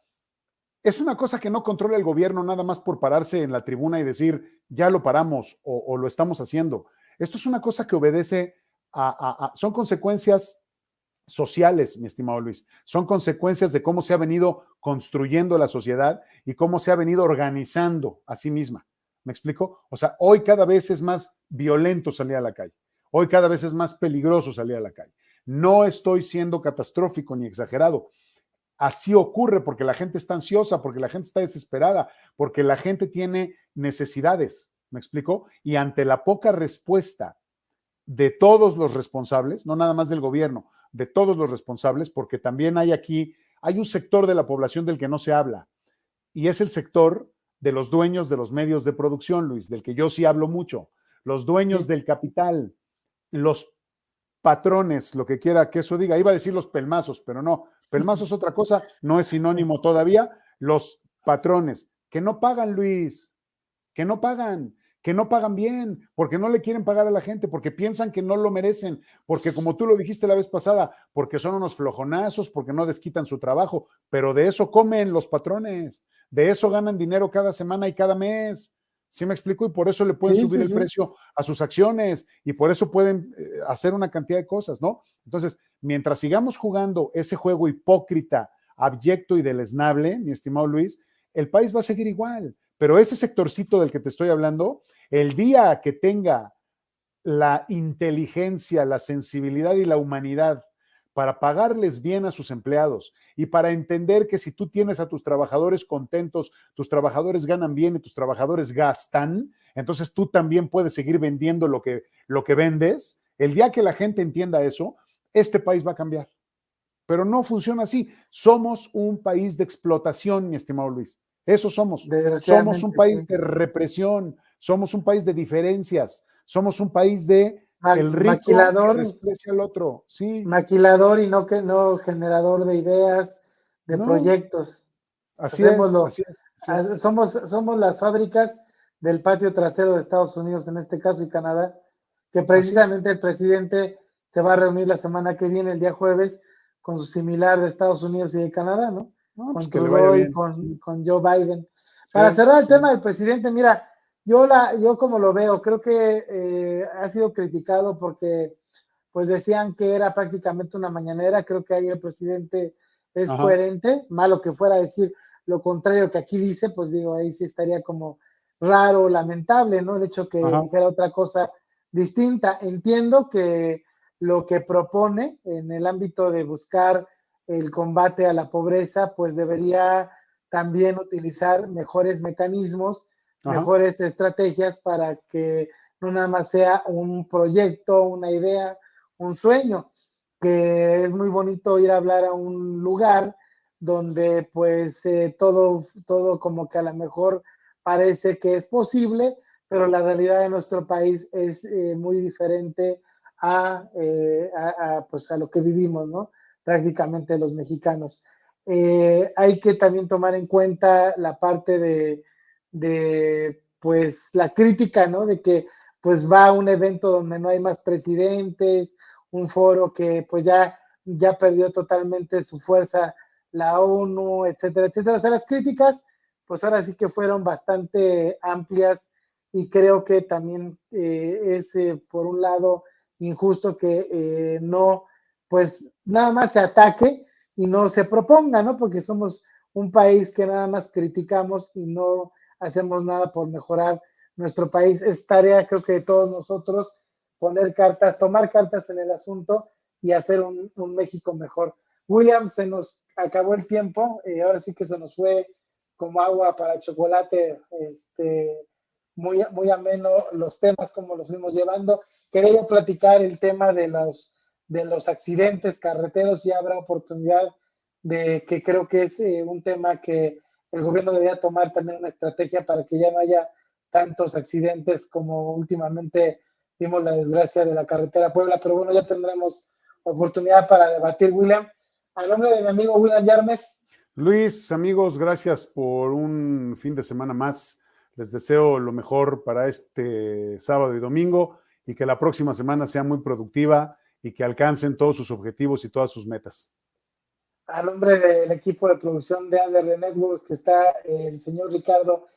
es una cosa que no controla el gobierno nada más por pararse en la tribuna y decir, ya lo paramos o lo estamos haciendo. Esto es una cosa que obedece son consecuencias sociales, mi estimado Luis. Son consecuencias de cómo se ha venido construyendo la sociedad y cómo se ha venido organizando a sí misma. ¿Me explico? O sea, hoy cada vez es más violento salir a la calle. Hoy cada vez es más peligroso salir a la calle. No estoy siendo catastrófico ni exagerado. Así ocurre porque la gente está ansiosa, porque la gente está desesperada, porque la gente tiene necesidades. ¿Me explico? Y ante la poca respuesta de todos los responsables, no nada más del gobierno, de todos los responsables, porque también hay un sector de la población del que no se habla, y es el sector de los dueños de los medios de producción, Luis, del que yo sí hablo mucho, los dueños del capital, los patrones, lo que quiera que eso diga. Iba a decir los pelmazos, pero no, pelmazos es otra cosa, no es sinónimo todavía. Los patrones que no pagan, Luis, que no pagan bien, porque no le quieren pagar a la gente, porque piensan que no lo merecen, porque como tú lo dijiste la vez pasada, porque son unos flojonazos, porque no desquitan su trabajo, pero de eso comen los patrones, de eso ganan dinero cada semana y cada mes. ¿Sí me explico? Y por eso le pueden subir el precio a sus acciones y por eso pueden hacer una cantidad de cosas, ¿no? Entonces, mientras sigamos jugando ese juego hipócrita, abyecto y deleznable, mi estimado Luis, el país va a seguir igual. Pero ese sectorcito del que te estoy hablando, el día que tenga la inteligencia, la sensibilidad y la humanidad para pagarles bien a sus empleados y para entender que si tú tienes a tus trabajadores contentos, tus trabajadores ganan bien y tus trabajadores gastan, entonces tú también puedes seguir vendiendo lo que vendes. El día que la gente entienda eso, este país va a cambiar. Pero no funciona así. Somos un país de explotación, mi estimado Luis. Eso somos. Somos un país de represión, somos un país de diferencias, somos un país de el rico maquilador, que desprecia al otro. Sí. Maquilador y no generador de ideas, de proyectos. Así es, Hacémoslo. así es, así es. Somos las fábricas del patio trasero de Estados Unidos, en este caso, y Canadá, que Así es. precisamente el presidente se va a reunir la semana que viene, el día jueves, con su similar de Estados Unidos y de Canadá, ¿no? No, pues Con que le vaya Trudeau y bien. con Joe Biden. Sí, Para cerrar el sí. tema del presidente, mira, yo como lo veo, creo que ha sido criticado porque pues decían que era prácticamente una mañanera. Creo que ahí el presidente es Ajá. coherente, malo que fuera a decir lo contrario que aquí dice, pues digo, ahí sí estaría como raro, lamentable, ¿no? El hecho que Ajá. dijera otra cosa distinta. Entiendo que lo que propone en el ámbito de buscar el combate a la pobreza, pues debería también utilizar mejores mecanismos, Ajá. mejores estrategias para que no nada más sea un proyecto, una idea, un sueño, que es muy bonito ir a hablar a un lugar donde pues todo como que a lo mejor parece que es posible, pero la realidad de nuestro país es muy diferente pues a lo que vivimos, ¿no? Prácticamente los mexicanos. Hay que también tomar en cuenta la parte de pues la crítica, ¿no? De que pues va a un evento donde no hay más presidentes, un foro que pues ya perdió totalmente su fuerza la ONU, etcétera, etcétera. O sea, las críticas pues ahora sí que fueron bastante amplias y creo que también es por un lado injusto que no, pues nada más se ataque y no se proponga, ¿no? Porque somos un país que nada más criticamos y no hacemos nada por mejorar nuestro país. Es tarea, creo que de todos nosotros, tomar cartas en el asunto y hacer un México mejor. William, se nos acabó el tiempo, ahora sí que se nos fue como agua para chocolate, muy ameno los temas como los fuimos llevando. Quería platicar el tema de los accidentes carreteros y habrá oportunidad de que creo que es un tema que el gobierno debería tomar también una estrategia para que ya no haya tantos accidentes como últimamente vimos la desgracia de la carretera Puebla, pero bueno, ya tendremos oportunidad para debatir, William. A nombre de mi amigo William Yarmes. Luis, amigos, gracias por un fin de semana más. Les deseo lo mejor para este sábado y domingo y que la próxima semana sea muy productiva y que alcancen todos sus objetivos y todas sus metas. A nombre del equipo de producción de ADR Network, que está el señor Ricardo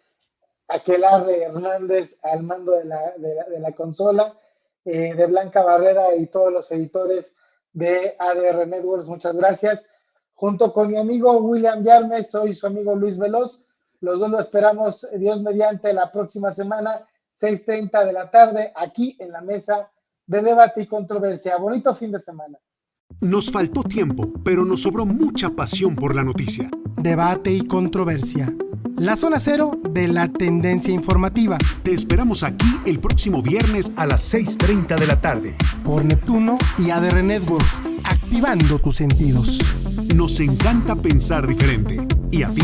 Aquelarre Hernández al mando de la consola, de Blanca Barrera y todos los editores de ADR Networks, muchas gracias. Junto con mi amigo William Yarmes, soy su amigo Luis Veloz. Los dos lo esperamos, Dios mediante, la próxima semana, 6:30 de la tarde, aquí en la mesa de debate y controversia. Bonito fin de semana. Nos faltó tiempo, pero nos sobró mucha pasión por la noticia. Debate y controversia. La zona cero de la tendencia informativa. Te esperamos aquí el próximo viernes a las 6:30 de la tarde. Por Neptuno y ADR Networks, activando tus sentidos. Nos encanta pensar diferente. ¿Y a ti?